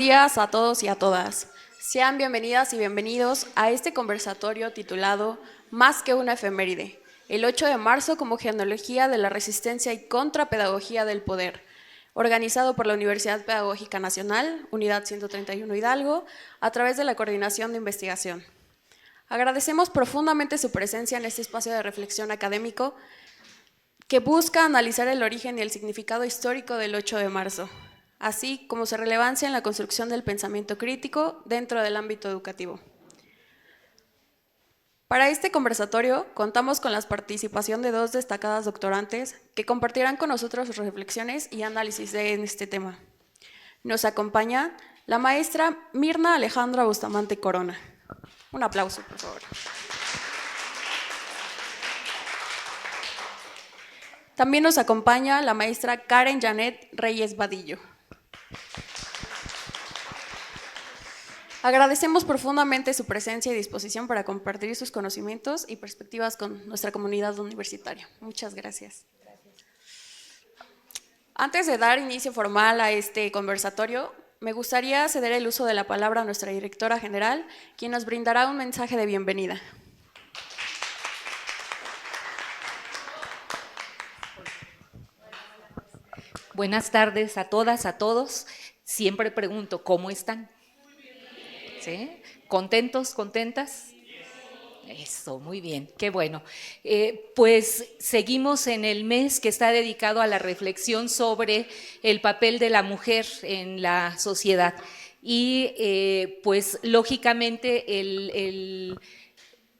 Días a todos y a todas. Sean bienvenidas y bienvenidos a este conversatorio titulado Más que una efeméride, el 8 de marzo como genealogía de la resistencia y contrapedagogía del poder, organizado por la Universidad Pedagógica Nacional, Unidad 131 Hidalgo, a través de la Coordinación de Investigación. Agradecemos profundamente su presencia en este espacio de reflexión académico que busca analizar el origen y el significado histórico del 8 de marzo, así como su relevancia en la construcción del pensamiento crítico dentro del ámbito educativo. Para este conversatorio contamos con la participación de dos destacadas doctorantes que compartirán con nosotros sus reflexiones y análisis en este tema. Nos acompaña la maestra Mirna Alejandra Bustamante Corona. Un aplauso, por favor. También nos acompaña la maestra Karen Janet Reyes Vadillo. Agradecemos profundamente su presencia y disposición para compartir sus conocimientos y perspectivas con nuestra comunidad universitaria. Muchas gracias. Antes de dar inicio formal a este conversatorio, me gustaría ceder el uso de la palabra a nuestra directora general, quien nos brindará un mensaje de bienvenida. Buenas tardes a todas, a todos. Siempre pregunto, ¿cómo están? ¿Sí? ¿Contentos, contentas? Eso, muy bien, qué bueno. Pues seguimos en el mes que está dedicado a la reflexión sobre el papel de la mujer en la sociedad. Y pues lógicamente el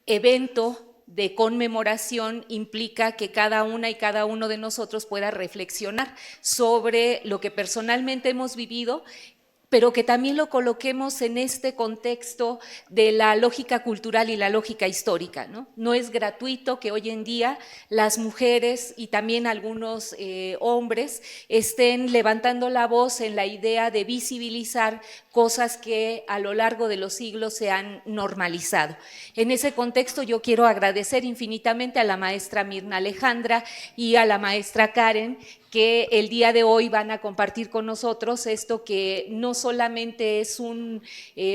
evento de conmemoración implica que cada una y cada uno de nosotros pueda reflexionar sobre lo que personalmente hemos vivido, pero que también lo coloquemos en este contexto de la lógica cultural y la lógica histórica, ¿no? No es gratuito que hoy en día las mujeres y también algunos hombres estén levantando la voz en la idea de visibilizar cosas que a lo largo de los siglos se han normalizado. En ese contexto yo quiero agradecer infinitamente a la maestra Mirna Alejandra y a la maestra Karen, que el día de hoy van a compartir con nosotros esto que no solamente es un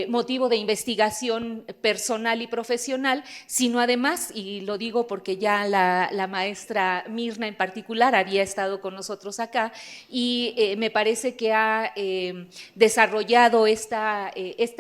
motivo de investigación personal y profesional, sino además, y lo digo porque ya la maestra Mirna en particular había estado con nosotros acá, y me parece que ha desarrollado esta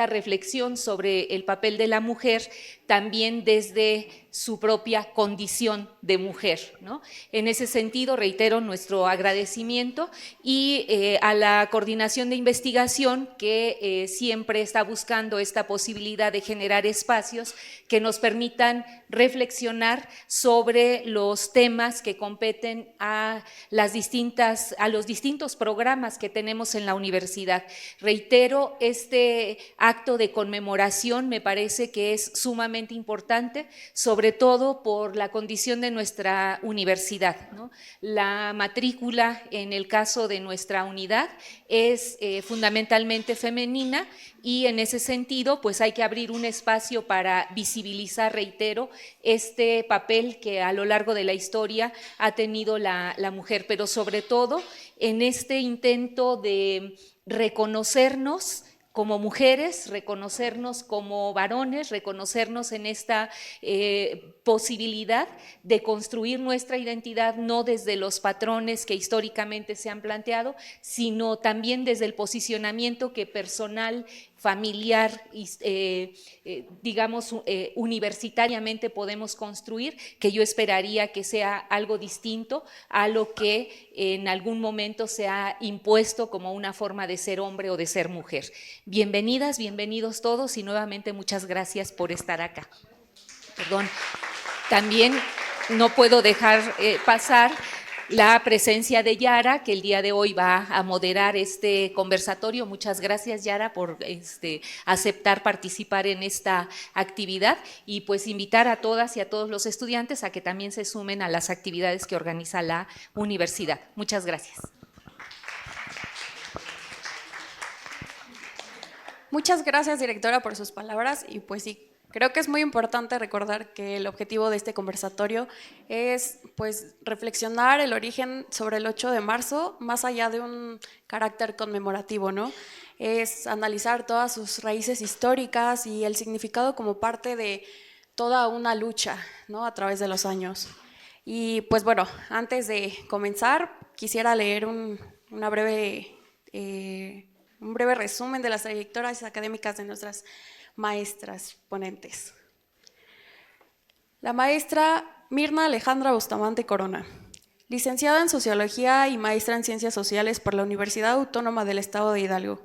reflexión sobre el papel de la mujer también desde su propia condición de mujer, ¿no? En ese sentido, reitero nuestro agradecimiento y a la coordinación de investigación que siempre está buscando esta posibilidad de generar espacios que nos permitan reflexionar sobre los temas que competen a los distintos programas que tenemos en la universidad. Reitero, este acto de conmemoración me parece que es sumamente importante, sobre todo por la condición de nuestra universidad, ¿no? La matrícula en el caso de nuestra unidad es fundamentalmente femenina y en ese sentido pues hay que abrir un espacio para visibilizar, reitero, este papel que a lo largo de la historia ha tenido la mujer, pero sobre todo en este intento de reconocernos como mujeres, reconocernos como varones, reconocernos en esta posibilidad de construir nuestra identidad no desde los patrones que históricamente se han planteado, sino también desde el posicionamiento que personal, familiar, digamos, universitariamente podemos construir, que yo esperaría que sea algo distinto a lo que en algún momento se ha impuesto como una forma de ser hombre o de ser mujer. Bienvenidas, bienvenidos todos y nuevamente muchas gracias por estar acá. Perdón, también no puedo dejar pasar la presencia de Yara, que el día de hoy va a moderar este conversatorio. Muchas gracias, Yara, por aceptar participar en esta actividad y pues invitar a todas y a todos los estudiantes a que también se sumen a las actividades que organiza la universidad. Muchas gracias. Muchas gracias, directora, por sus palabras y pues sí, creo que es muy importante recordar que el objetivo de este conversatorio es pues reflexionar el origen sobre el 8 de marzo más allá de un carácter conmemorativo, ¿no? es analizar todas sus raíces históricas y el significado como parte de toda una lucha, ¿no?, a través de los años. Y pues bueno, antes de comenzar, quisiera leer un breve resumen de las trayectorias académicas de nuestras maestras ponentes. La maestra Mirna Alejandra Bustamante Corona, licenciada en Sociología y maestra en Ciencias Sociales por la Universidad Autónoma del Estado de Hidalgo.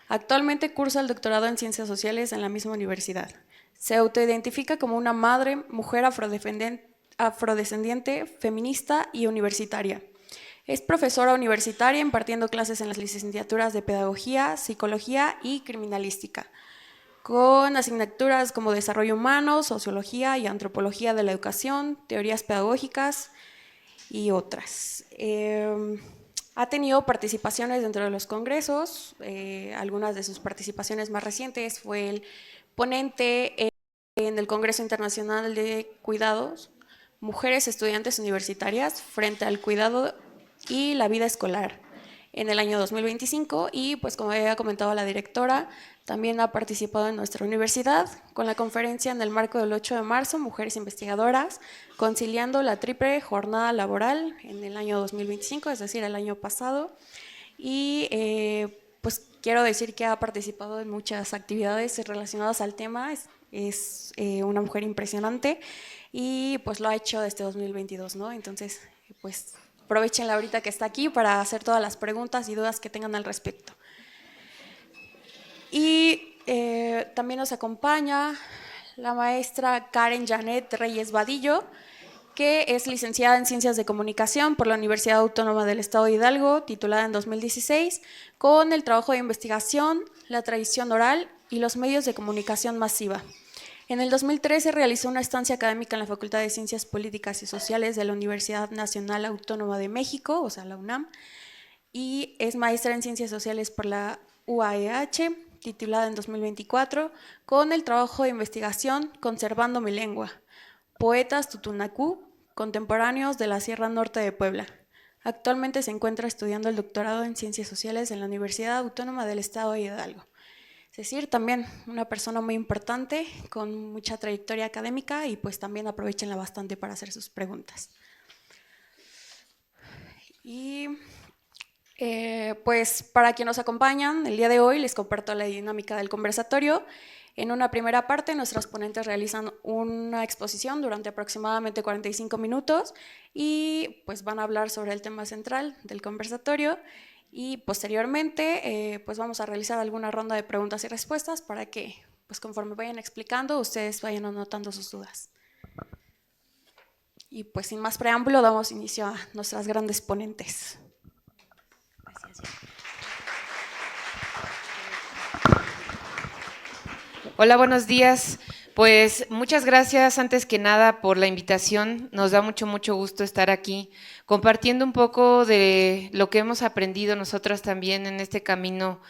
Actualmente cursa el doctorado en Ciencias Sociales en la misma universidad. Se autoidentifica como una madre, mujer afrodescendiente, feminista y universitaria. Es profesora universitaria impartiendo clases en las licenciaturas de Pedagogía, Psicología y Criminalística, con asignaturas como Desarrollo Humano, Sociología y Antropología de la Educación, Teorías Pedagógicas y otras. Ha tenido participaciones dentro de los congresos. Algunas de sus participaciones más recientes fue el ponente en el Congreso Internacional de Cuidados, Mujeres Estudiantes Universitarias frente al cuidado y la vida escolar, en el año 2025, y pues como había comentado la directora, también ha participado en nuestra universidad con la conferencia en el marco del 8 de marzo, Mujeres Investigadoras, conciliando la triple jornada laboral en el año 2025, es decir, el año pasado, y pues quiero decir que ha participado en muchas actividades relacionadas al tema. Es una mujer impresionante y pues lo ha hecho desde 2022, ¿no? Entonces, pues aprovechenla ahorita que está aquí para hacer todas las preguntas y dudas que tengan al respecto. Y también nos acompaña la maestra Karen Janet Reyes Vadillo, que es licenciada en Ciencias de Comunicación por la Universidad Autónoma del Estado de Hidalgo, titulada en 2016, con el trabajo de investigación, la tradición oral y los medios de comunicación masiva. En el 2013 realizó una estancia académica en la Facultad de Ciencias Políticas y Sociales de la Universidad Nacional Autónoma de México, o sea, la UNAM, y es maestra en Ciencias Sociales por la UAEH, titulada en 2024, con el trabajo de investigación Conservando mi lengua, Poetas Tutunacú, contemporáneos de la Sierra Norte de Puebla. Actualmente se encuentra estudiando el doctorado en Ciencias Sociales en la Universidad Autónoma del Estado de Hidalgo. Es decir, también una persona muy importante, con mucha trayectoria académica, y pues también aprovechenla bastante para hacer sus preguntas. Y pues para quienes nos acompañan el día de hoy, les comparto la dinámica del conversatorio. En una primera parte, nuestros ponentes realizan una exposición durante aproximadamente 45 minutos y pues van a hablar sobre el tema central del conversatorio, y posteriormente pues vamos a realizar alguna ronda de preguntas y respuestas para que pues conforme vayan explicando ustedes vayan anotando sus dudas. Y pues sin más preámbulo damos inicio a nuestras grandes ponentes. Gracias. Hola, buenos días. Pues muchas gracias antes que nada por la invitación. Nos da mucho gusto estar aquí compartiendo un poco de lo que hemos aprendido nosotras también en este camino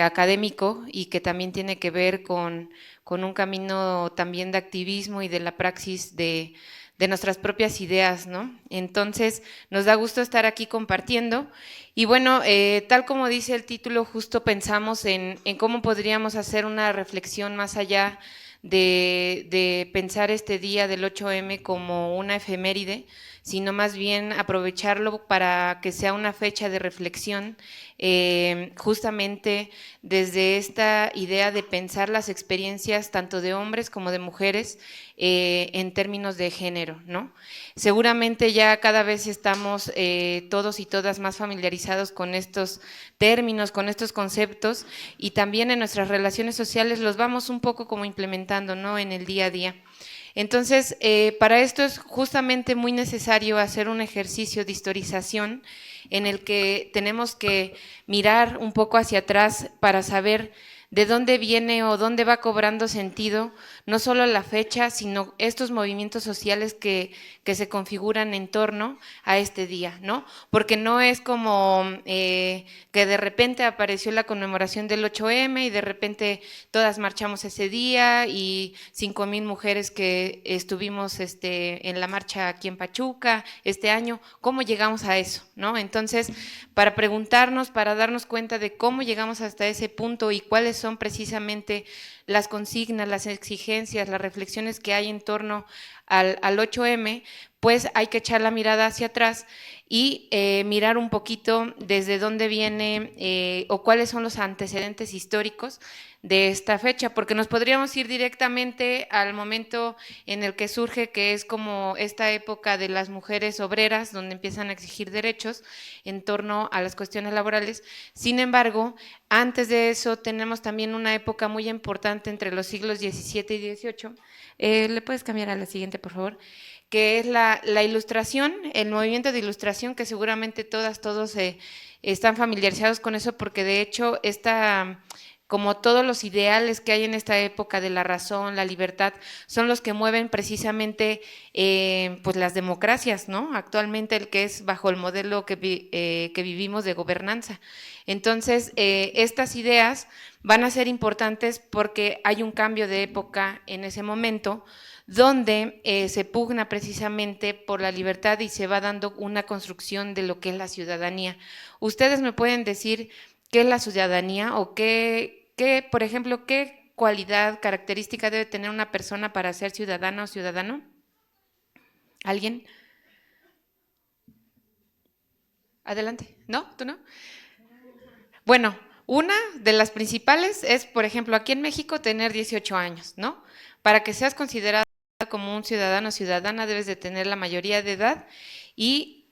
académico, y que también tiene que ver con un camino también de activismo y de la praxis de nuestras propias ideas, ¿no? Entonces, nos da gusto estar aquí compartiendo. Y bueno, tal como dice el título, justo pensamos en cómo podríamos hacer una reflexión más allá de pensar este día del 8M como una efeméride, sino más bien aprovecharlo para que sea una fecha de reflexión, justamente desde esta idea de pensar las experiencias tanto de hombres como de mujeres en términos de género, ¿no? Seguramente ya cada vez estamos todos y todas más familiarizados con estos términos, con estos conceptos, y también en nuestras relaciones sociales los vamos un poco como implementando, ¿no?, en el día a día. Entonces, para esto es justamente muy necesario hacer un ejercicio de historización en el que tenemos que mirar un poco hacia atrás para saber de dónde viene o dónde va cobrando sentido no solo la fecha, sino estos movimientos sociales que se configuran en torno a este día, ¿no? Porque no es como que de repente apareció la conmemoración del 8M y de repente todas marchamos ese día y 5,000 mujeres que estuvimos en la marcha aquí en Pachuca este año. ¿Cómo llegamos a eso, no? Entonces, para preguntarnos, para darnos cuenta de cómo llegamos hasta ese punto y cuáles son precisamente las consignas, las exigencias, las reflexiones que hay en torno al 8M, pues hay que echar la mirada hacia atrás y mirar un poquito desde dónde viene o cuáles son los antecedentes históricos de esta fecha, porque nos podríamos ir directamente al momento en el que surge, que es como esta época de las mujeres obreras, donde empiezan a exigir derechos en torno a las cuestiones laborales. Sin embargo, antes de eso tenemos también una época muy importante entre los siglos XVII y XVIII. ¿Le puedes cambiar a la siguiente, por favor? Que es la ilustración, el movimiento de ilustración, que seguramente todos están familiarizados con eso, porque de hecho como todos los ideales que hay en esta época de la razón, la libertad, son los que mueven precisamente pues las democracias, ¿no? Actualmente el que es bajo el modelo que vivimos de gobernanza. Entonces, estas ideas van a ser importantes porque hay un cambio de época en ese momento, donde se pugna precisamente por la libertad y se va dando una construcción de lo que es la ciudadanía. ¿Ustedes me pueden decir qué es la ciudadanía o por ejemplo, qué cualidad, característica debe tener una persona para ser ciudadana o ciudadano? ¿Alguien? Adelante. ¿No? ¿Tú no? Bueno, una de las principales es, por ejemplo, aquí en México tener 18 años, ¿no? Para que seas considerado como un ciudadano o ciudadana debes de tener la mayoría de edad y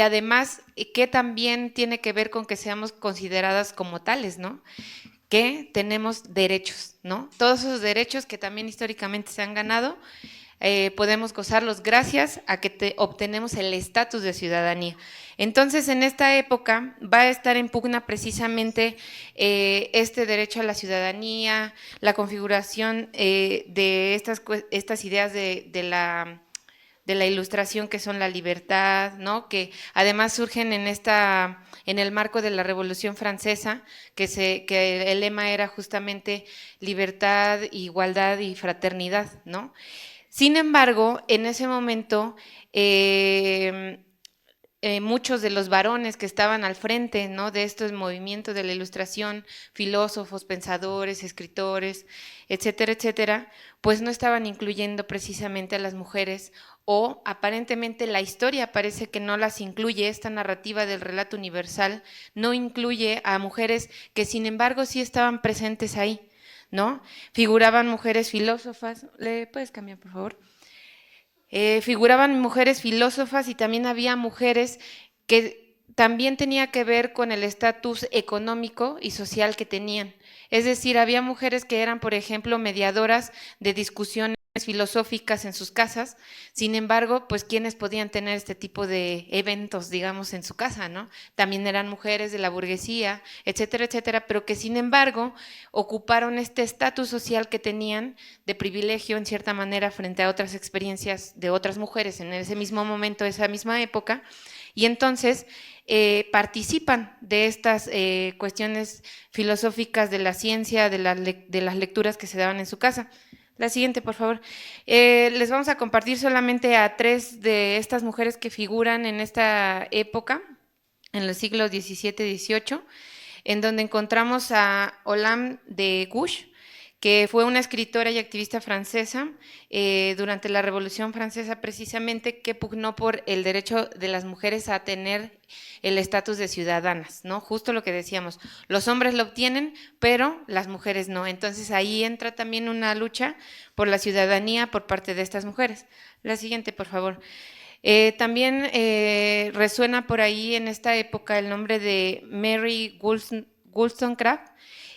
además que también tiene que ver con que seamos consideradas como tales, ¿no? Que tenemos derechos, ¿no? Todos esos derechos que también históricamente se han ganado, podemos gozarlos gracias a que obtenemos el estatus de ciudadanía. Entonces, en esta época va a estar en pugna precisamente este derecho a la ciudadanía, la configuración de estas ideas de la ilustración, que son la libertad, ¿no? Que además surgen en el marco de la Revolución Francesa, que el lema era justamente libertad, igualdad y fraternidad, ¿no? Sin embargo, en ese momento, muchos de los varones que estaban al frente, ¿no?, de estos movimientos de la Ilustración, filósofos, pensadores, escritores, etcétera, etcétera, pues no estaban incluyendo precisamente a las mujeres, o aparentemente la historia parece que no las incluye. Esta narrativa del relato universal no incluye a mujeres que sin embargo sí estaban presentes ahí, ¿no? Figuraban mujeres filósofas. ¿Le puedes cambiar, por favor? Figuraban mujeres filósofas y también había mujeres que también tenía que ver con el estatus económico y social que tenían. Es decir, había mujeres que eran, por ejemplo, mediadoras de discusiones filosóficas en sus casas. Sin embargo, pues quienes podían tener este tipo de eventos, digamos, en su casa, ¿no? También eran mujeres de la burguesía, etcétera, etcétera, pero que sin embargo ocuparon este estatus social que tenían de privilegio en cierta manera frente a otras experiencias de otras mujeres en ese mismo momento, esa misma época, y entonces participan de estas cuestiones filosóficas de la ciencia, de las lecturas que se daban en su casa. La siguiente, por favor. Les vamos a compartir solamente a 3 de estas mujeres que figuran en esta época, en los siglos XVII y XVIII, en donde encontramos a Olympe de Gouges, que fue una escritora y activista francesa durante la Revolución Francesa, precisamente, que pugnó por el derecho de las mujeres a tener el estatus de ciudadanas, ¿no? Justo lo que decíamos, los hombres lo obtienen, pero las mujeres no. Entonces ahí entra también una lucha por la ciudadanía por parte de estas mujeres. La siguiente, por favor. También resuena por ahí en esta época el nombre de Mary Wollstonecraft,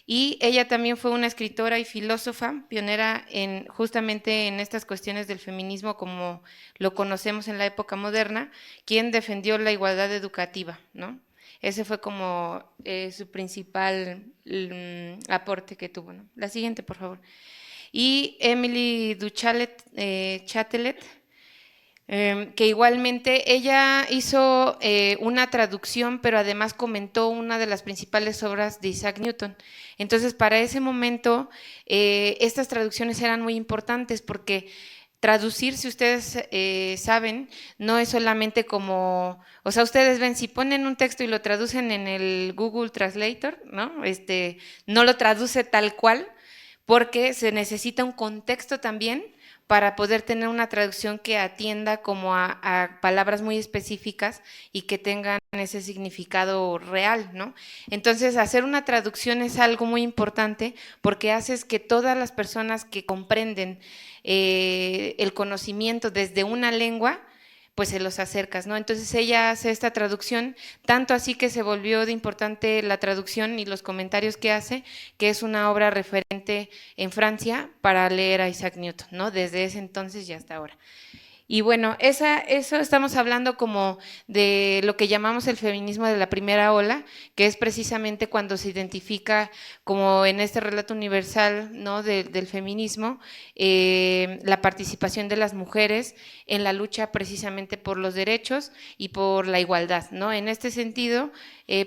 y ella también fue una escritora y filósofa pionera justamente en estas cuestiones del feminismo como lo conocemos en la época moderna, quien defendió la igualdad educativa, ¿no? Ese fue como su principal aporte que tuvo, ¿no? La siguiente, por favor. Y Emily Duchalet, Chatelet, que igualmente ella hizo una traducción, pero además comentó una de las principales obras de Isaac Newton. Entonces, para ese momento, estas traducciones eran muy importantes porque traducir, si ustedes saben, no es solamente como, o sea, ustedes ven, si ponen un texto y lo traducen en el Google Translator, ¿no? No lo traduce tal cual, porque se necesita un contexto también para poder tener una traducción que atienda como a palabras muy específicas y que tengan ese significado real, ¿no? Entonces, hacer una traducción es algo muy importante porque haces que todas las personas que comprenden el conocimiento desde una lengua, pues se los acercas, ¿no? Entonces ella hace esta traducción, tanto así que se volvió de importante la traducción y los comentarios que hace, que es una obra referente en Francia para leer a Isaac Newton, ¿no? Desde ese entonces y hasta ahora. Y bueno, eso estamos hablando como de lo que llamamos el feminismo de la primera ola, que es precisamente cuando se identifica como en este relato universal, ¿no? del feminismo, la participación de las mujeres en la lucha precisamente por los derechos y por la igualdad, ¿no? En este sentido,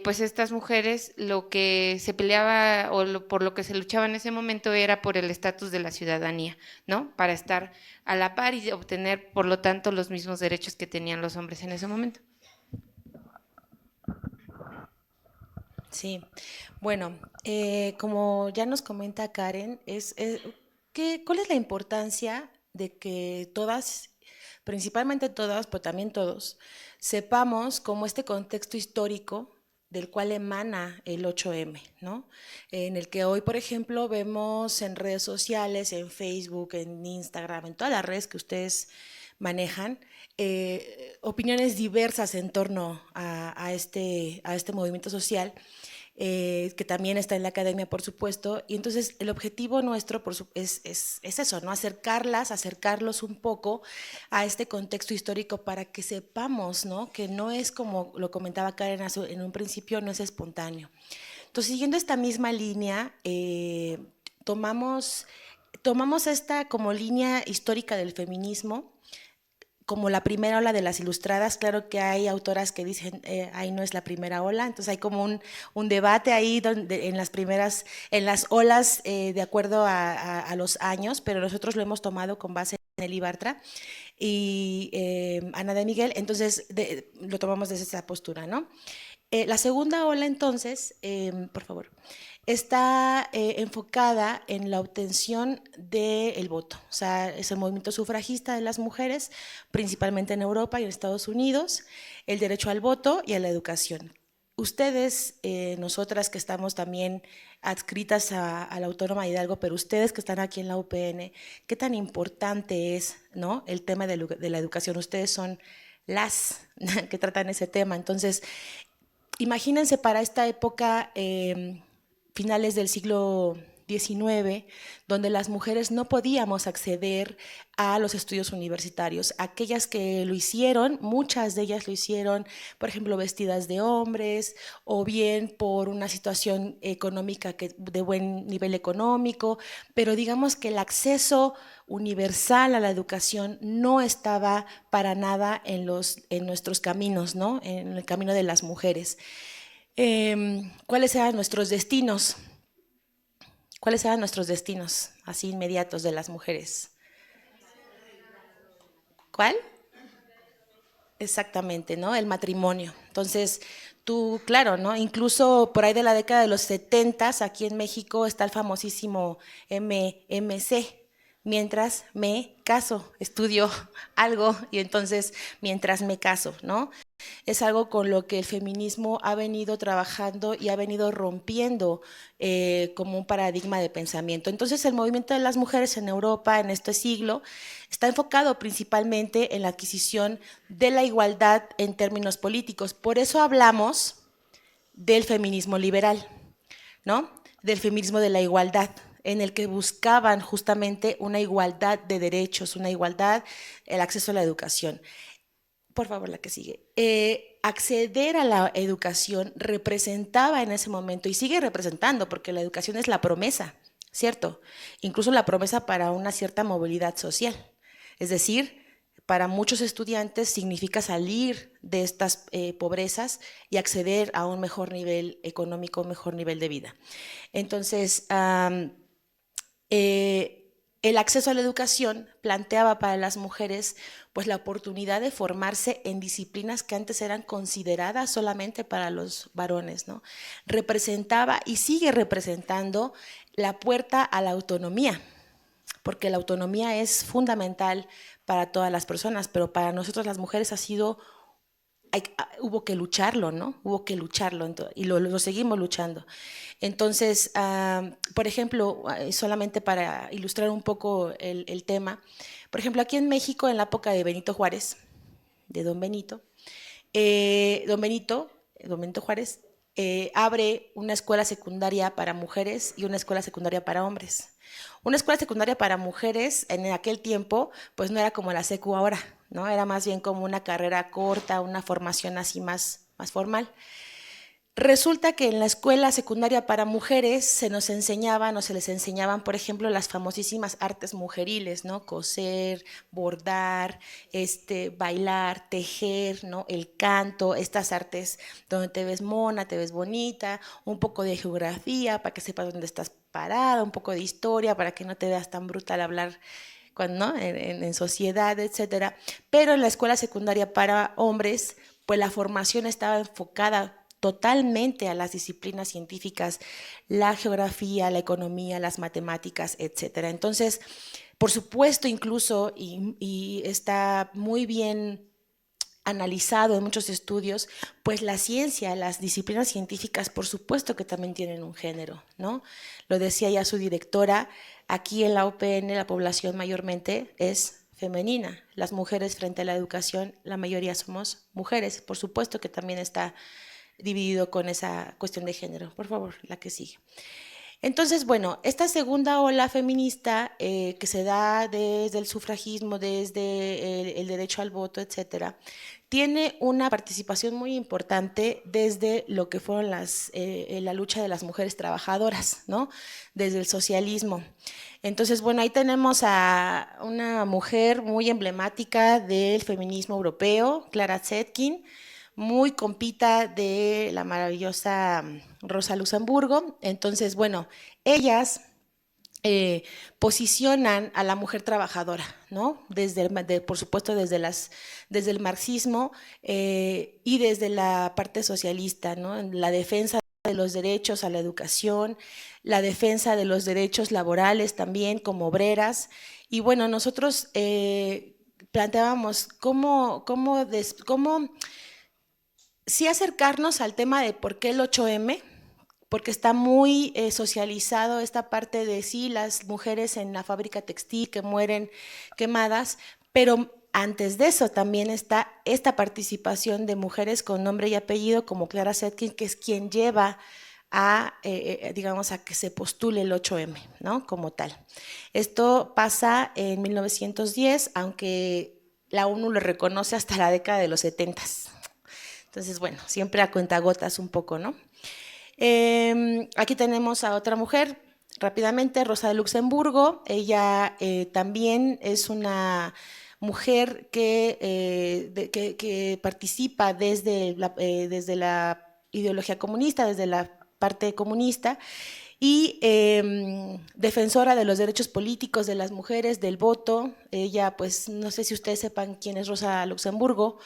pues estas mujeres lo que se peleaba o por lo que se luchaba en ese momento era por el estatus de la ciudadanía, ¿no? Para estar a la par y obtener, por lo tanto, los mismos derechos que tenían los hombres en ese momento. Sí, bueno, como ya nos comenta Karen, ¿cuál es la importancia de que todas, principalmente todas, pero también todos, sepamos cómo este contexto histórico del cual emana el 8M, ¿no? En el que hoy, por ejemplo, vemos en redes sociales, en Facebook, en Instagram, en todas las redes que ustedes manejan, opiniones diversas en torno a este movimiento social, que también está en la academia, por supuesto, y entonces el objetivo nuestro es eso, ¿no? Acercarlos un poco a este contexto histórico para que sepamos, ¿no? Que no es como lo comentaba Karen en un principio, no es espontáneo. Entonces, siguiendo esta misma línea, tomamos esta como línea histórica del feminismo, como la primera ola de las ilustradas. Claro que hay autoras que dicen, ahí no es la primera ola, entonces hay como un debate ahí en las olas, de acuerdo a los años, pero nosotros lo hemos tomado con base en Nelly Bartra y Ana de Miguel, entonces lo tomamos desde esa postura, ¿no? La segunda ola, entonces, por favor, está enfocada en la obtención del voto. O sea, es el movimiento sufragista de las mujeres, principalmente en Europa y en Estados Unidos, el derecho al voto y a la educación. Ustedes, nosotras que estamos también adscritas a la Autónoma Hidalgo, pero ustedes que están aquí en la UPN, ¿qué tan importante es, ¿no? El tema de la educación? Ustedes son las que tratan ese tema. Entonces, imagínense para esta época, finales del siglo XIX, donde las mujeres no podíamos acceder a los estudios universitarios. Aquellas que lo hicieron, muchas de ellas lo hicieron, por ejemplo, vestidas de hombres, o bien por una situación económica de buen nivel económico, pero digamos que el acceso universal a la educación no estaba para nada en nuestros caminos, ¿no? En el camino de las mujeres. ¿Cuáles eran nuestros destinos? ¿Cuáles eran nuestros destinos así inmediatos de las mujeres? ¿Cuál? Exactamente, ¿no? El matrimonio. Entonces, tú, claro, ¿no? Incluso por ahí de la década de los 70, aquí en México está el famosísimo MMC, mientras me caso, estudio algo y entonces mientras me caso, ¿no? Es algo con lo que el feminismo ha venido trabajando y ha venido rompiendo como un paradigma de pensamiento. Entonces, el movimiento de las mujeres en Europa en este siglo está enfocado principalmente en la adquisición de la igualdad en términos políticos. Por eso hablamos del feminismo liberal, ¿no? Del feminismo de la igualdad, en el que buscaban justamente una igualdad de derechos, una igualdad, el acceso a la educación. por favor, la que sigue. Acceder a la educación representaba en ese momento, y sigue representando, porque la educación es la promesa, ¿cierto? Incluso la promesa para una cierta movilidad social. Es decir, para muchos estudiantes significa salir de estas pobrezas y acceder a un mejor nivel económico, un mejor nivel de vida. Entonces, el acceso a la educación planteaba para las mujeres pues la oportunidad de formarse en disciplinas que antes eran consideradas solamente para los varones, ¿no? Representaba y sigue representando la puerta a la autonomía, porque la autonomía es fundamental para todas las personas, pero para nosotros las mujeres ha sido, hubo que lucharlo, ¿no? Hubo que lucharlo y lo seguimos luchando. Entonces, por ejemplo, solamente para ilustrar un poco el tema, por ejemplo, aquí en México, en la época de Benito Juárez, de Don Benito Juárez, abre una escuela secundaria para mujeres y una escuela secundaria para hombres. Una escuela secundaria para mujeres en aquel tiempo, pues no era como la secu ahora, ¿no? Era más bien como una carrera corta, una formación así más formal. Resulta que en la escuela secundaria para mujeres se nos enseñaban o se les enseñaban, por ejemplo, las famosísimas artes mujeriles, ¿no? Coser, bordar, bailar, tejer, ¿no? El canto, estas artes donde te ves mona, te ves bonita, un poco de geografía para que sepas dónde estás parada, un poco de historia para que no te veas tan brutal hablar ¿no? en sociedad, etcétera. Pero en la escuela secundaria para hombres, pues la formación estaba enfocada totalmente a las disciplinas científicas, la geografía, la economía, las matemáticas, etcétera. Entonces, por supuesto, incluso, y está muy bien analizado en muchos estudios, pues la ciencia, las disciplinas científicas, por supuesto que también tienen un género, ¿no? Lo decía ya su directora, aquí en la UPN la población mayormente es femenina. Las mujeres frente a la educación, la mayoría somos mujeres. Por supuesto que también está dividido con esa cuestión de género. Por favor, la que sigue. Entonces, bueno, esta segunda ola feminista que se da desde el sufragismo, desde el derecho al voto, etcétera, tiene una participación muy importante desde lo que fueron la lucha de las mujeres trabajadoras, ¿no? Desde el socialismo. Entonces, bueno, ahí tenemos a una mujer muy emblemática del feminismo europeo, Clara Zetkin, muy compita de la maravillosa Rosa Luxemburgo. Entonces, bueno, ellas posicionan a la mujer trabajadora, ¿no? Por supuesto, desde el marxismo y desde la parte socialista, ¿no? La defensa de los derechos a la educación, la defensa de los derechos laborales también como obreras. Y bueno, nosotros planteábamos cómo sí acercarnos al tema de por qué el 8M, porque está muy socializado esta parte de sí, las mujeres en la fábrica textil que mueren quemadas, pero antes de eso también está esta participación de mujeres con nombre y apellido como Clara Zetkin, que es quien lleva a, digamos, a que se postule el 8M, ¿no? Como tal. Esto pasa en 1910, aunque la ONU lo reconoce hasta la década de los 70. Entonces, bueno, siempre a cuentagotas un poco, ¿no? Aquí tenemos a otra mujer, rápidamente, Rosa de Luxemburgo. Ella también es una mujer que participa desde la ideología comunista, desde la parte comunista, y defensora de los derechos políticos de las mujeres, del voto. Ella, pues, no sé si ustedes sepan quién es Rosa Luxemburgo,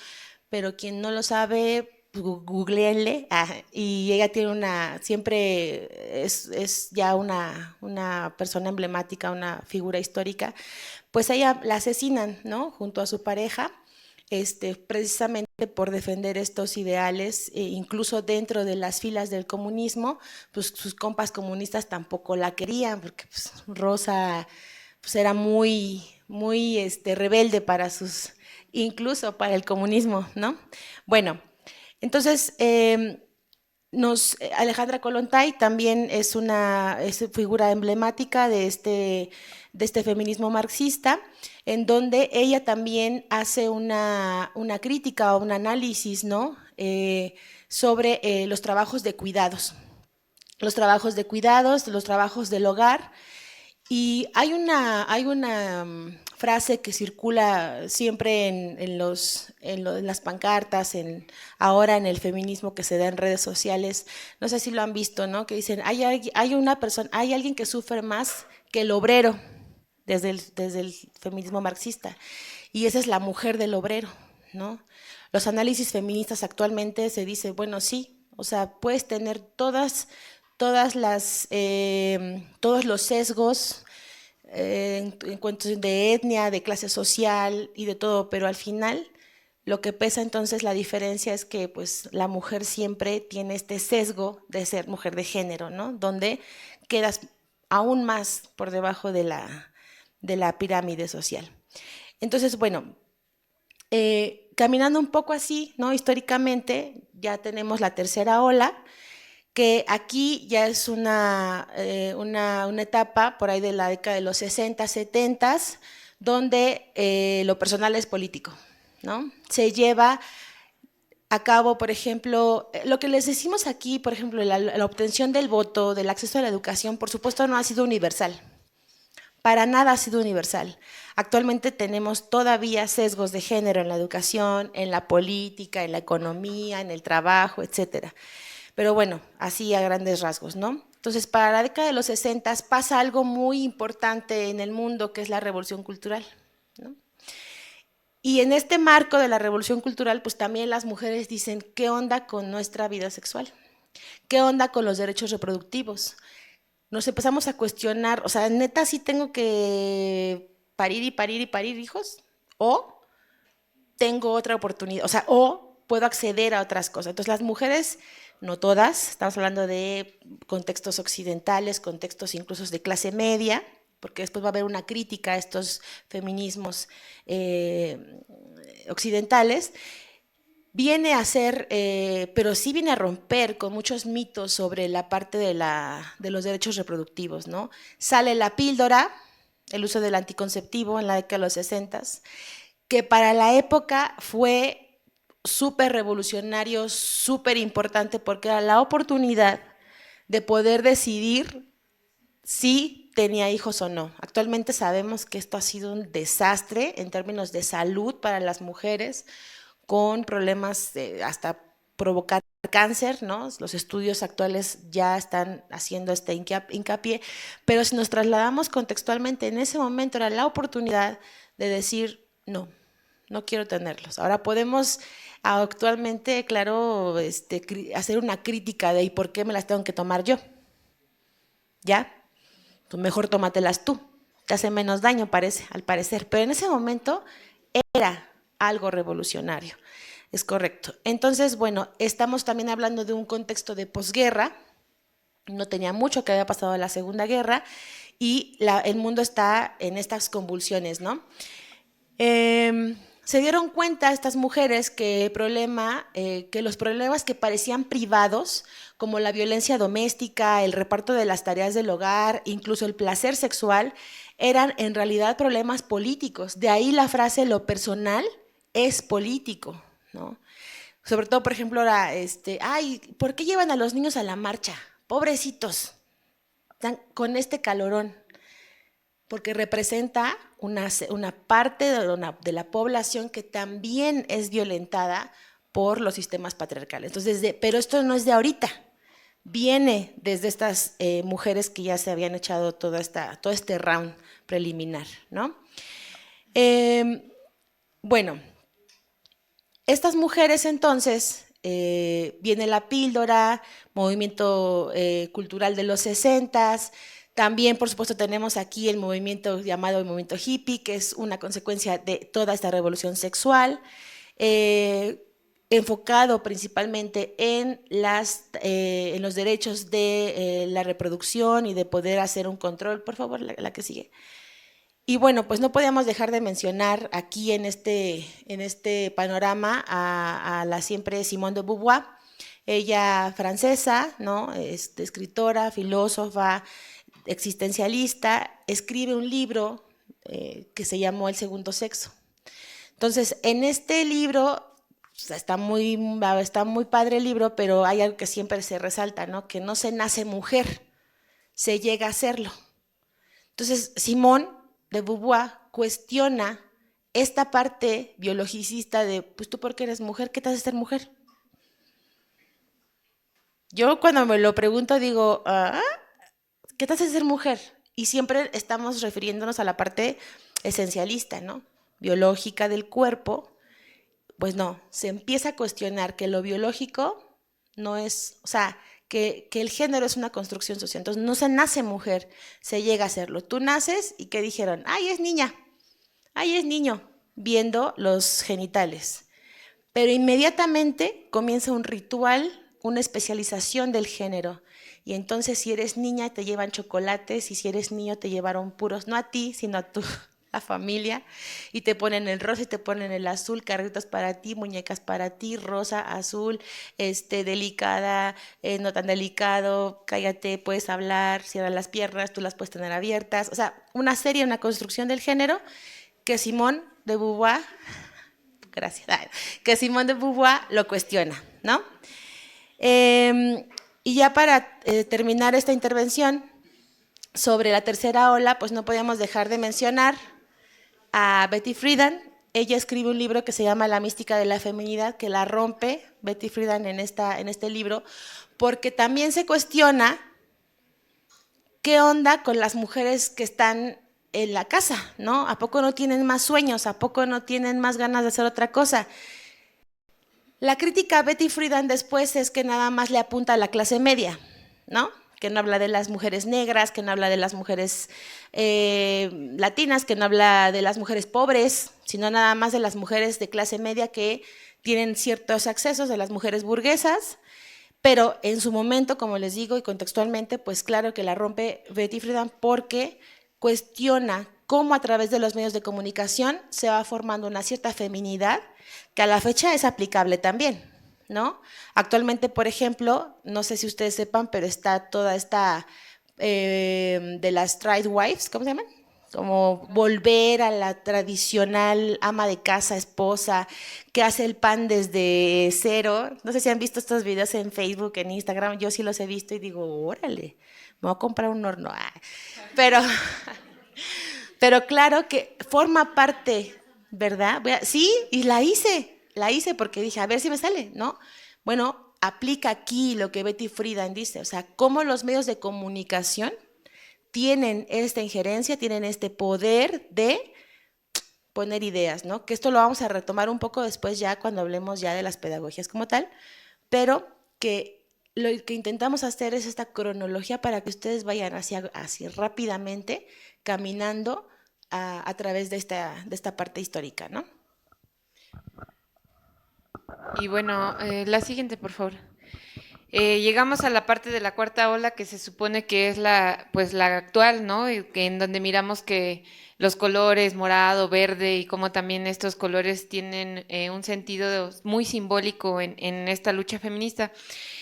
pero quien no lo sabe, pues, googleenle. Y ella tiene siempre es ya una persona emblemática, una figura histórica. Pues ella la asesinan, ¿no? Junto a su pareja, precisamente por defender estos ideales, incluso dentro de las filas del comunismo, pues sus compas comunistas tampoco la querían, porque pues, Rosa pues, era muy rebelde incluso para el comunismo, ¿no? Bueno, entonces Alejandra Kollontai también es figura emblemática de este feminismo marxista, en donde ella también hace una crítica o un análisis, ¿no? Sobre los trabajos de cuidados. Los trabajos del hogar. Y hay una frase que circula siempre en las pancartas, ahora en el feminismo que se da en redes sociales, no sé si lo han visto, ¿no? Que dicen, hay alguien que sufre más que el obrero, desde el feminismo marxista, y esa es la mujer del obrero, ¿no? Los análisis feministas actualmente se dice, bueno, sí, o sea, puedes tener todos los sesgos en cuestión de etnia, de clase social y de todo, pero al final lo que pesa entonces la diferencia es que pues la mujer siempre tiene este sesgo de ser mujer de género, ¿no? Donde quedas aún más por debajo de la pirámide social. Entonces, bueno, caminando un poco así, ¿no? Históricamente ya tenemos la tercera ola, que aquí ya es una etapa por ahí de la década de los 60, 70, donde lo personal es político, ¿no? Se lleva a cabo, por ejemplo, lo que les decimos aquí, por ejemplo, la obtención del voto, del acceso a la educación, por supuesto no ha sido universal. Para nada ha sido universal. Actualmente tenemos todavía sesgos de género en la educación, en la política, en la economía, en el trabajo, etcétera. Pero bueno, así a grandes rasgos, ¿no? Entonces, para la década de los 60 pasa algo muy importante en el mundo, que es la revolución cultural, ¿no? Y en este marco de la revolución cultural, pues también las mujeres dicen, ¿qué onda con nuestra vida sexual? ¿Qué onda con los derechos reproductivos? Nos empezamos a cuestionar, o sea, neta, sí tengo que parir y parir y parir hijos, o tengo otra oportunidad, o sea, o puedo acceder a otras cosas. Entonces, las mujeres, no todas, estamos hablando de contextos occidentales, contextos incluso de clase media, porque después va a haber una crítica a estos feminismos occidentales, viene a ser, pero sí viene a romper con muchos mitos sobre la parte de los derechos reproductivos, ¿no? Sale la píldora, el uso del anticonceptivo en la década de los 60, que para la época fue súper revolucionario, súper importante, porque era la oportunidad de poder decidir si tenía hijos o no. Actualmente sabemos que esto ha sido un desastre en términos de salud para las mujeres, con problemas hasta provocar cáncer, ¿no? Los estudios actuales ya están haciendo este hincapié, pero si nos trasladamos contextualmente, en ese momento era la oportunidad de decir, no, no quiero tenerlos. Ahora podemos actualmente, claro, hacer una crítica de ¿y por qué me las tengo que tomar yo? ¿Ya? Pues mejor tómatelas tú, te hace menos daño, al parecer, pero en ese momento era algo revolucionario, es correcto. Entonces, bueno, estamos también hablando de un contexto de posguerra, no tenía mucho que había pasado la Segunda Guerra, y el mundo está en estas convulsiones, ¿no? Se dieron cuenta estas mujeres que los problemas que parecían privados, como la violencia doméstica, el reparto de las tareas del hogar, incluso el placer sexual, eran en realidad problemas políticos. De ahí la frase, lo personal es político, ¿no? Sobre todo, por ejemplo, ahora, ay, ¿por qué llevan a los niños a la marcha? Pobrecitos, están con este calorón. Porque representa una parte de la población que también es violentada por los sistemas patriarcales. Entonces, pero esto no es de ahorita, viene desde estas mujeres que ya se habían echado todo este round preliminar, ¿no? Bueno, estas mujeres entonces, viene la píldora, movimiento cultural de los 60s. También, por supuesto, tenemos aquí el movimiento llamado el movimiento hippie, que es una consecuencia de toda esta revolución sexual, enfocado principalmente en los derechos de la reproducción y de poder hacer un control. Por favor, la que sigue. Y bueno, pues no podíamos dejar de mencionar aquí en este panorama a la siempre Simone de Beauvoir, Ella francesa, ¿no? Escritora, filósofa, existencialista, escribe un libro que se llamó El segundo sexo. Entonces, en este libro, está muy padre el libro, pero hay algo que siempre se resalta, ¿no? Que no se nace mujer, se llega a serlo. Entonces, Simone de Beauvoir cuestiona esta parte biologicista de, pues tú porque eres mujer, ¿qué te hace ser mujer? Yo cuando me lo pregunto digo, ¿qué te hace ser mujer? Y siempre estamos refiriéndonos a la parte esencialista, ¿no? Biológica del cuerpo. Pues no, se empieza a cuestionar que lo biológico no es, o sea, que el género es una construcción social. Entonces no se nace mujer, se llega a serlo. Tú naces y ¿qué dijeron? ¡Ay, es niña! ¡Ay, es niño! Viendo los genitales. Pero inmediatamente comienza un ritual, una especialización del género. Y entonces si eres niña te llevan chocolates y si eres niño te llevaron puros, no a ti, sino a la familia. Y te ponen el rosa y te ponen el azul, carritos para ti, muñecas para ti, rosa, azul, delicada, no tan delicado, cállate, puedes hablar, cierra las piernas, tú las puedes tener abiertas. O sea, una serie, una construcción del género que Simone de Beauvoir que Simone de Beauvoir lo cuestiona, ¿no? Y ya para terminar esta intervención sobre la tercera ola, pues no podíamos dejar de mencionar a Betty Friedan. Ella escribe un libro que se llama La mística de la feminidad, que la rompe Betty Friedan en este libro, porque también se cuestiona qué onda con las mujeres que están en la casa, ¿no? ¿A poco no tienen más sueños? ¿A poco no tienen más ganas de hacer otra cosa? La crítica a Betty Friedan después es que nada más le apunta a la clase media, ¿no? Que no habla de las mujeres negras, que no habla de las mujeres latinas, que no habla de las mujeres pobres, sino nada más de las mujeres de clase media que tienen ciertos accesos, de las mujeres burguesas, pero en su momento, como les digo, y contextualmente, pues claro que la rompe Betty Friedan porque cuestiona cómo a través de los medios de comunicación se va formando una cierta feminidad que a la fecha es aplicable también, ¿no? Actualmente, por ejemplo, no sé si ustedes sepan, pero está toda esta de las trad wives, ¿cómo se llaman? Como volver a la tradicional ama de casa, esposa, que hace el pan desde cero. No sé si han visto estos videos en Facebook, en Instagram, yo sí los he visto y digo, órale, me voy a comprar un horno. Pero, pero claro que forma parte, ¿verdad? Sí, y la hice porque dije, a ver si me sale, ¿no? Bueno, aplica aquí lo que Betty Friedan dice, o sea, cómo los medios de comunicación tienen esta injerencia, tienen este poder de poner ideas, ¿no? Que esto lo vamos a retomar un poco después ya cuando hablemos ya de las pedagogías como tal, pero que lo que intentamos hacer es esta cronología para que ustedes vayan así rápidamente caminando a través de esta parte histórica, ¿no? Y bueno, la siguiente, por favor. Llegamos a la parte de la cuarta ola que se supone que es pues la actual, ¿no? En donde miramos que los colores morado, verde y cómo también estos colores tienen un sentido muy simbólico en esta lucha feminista.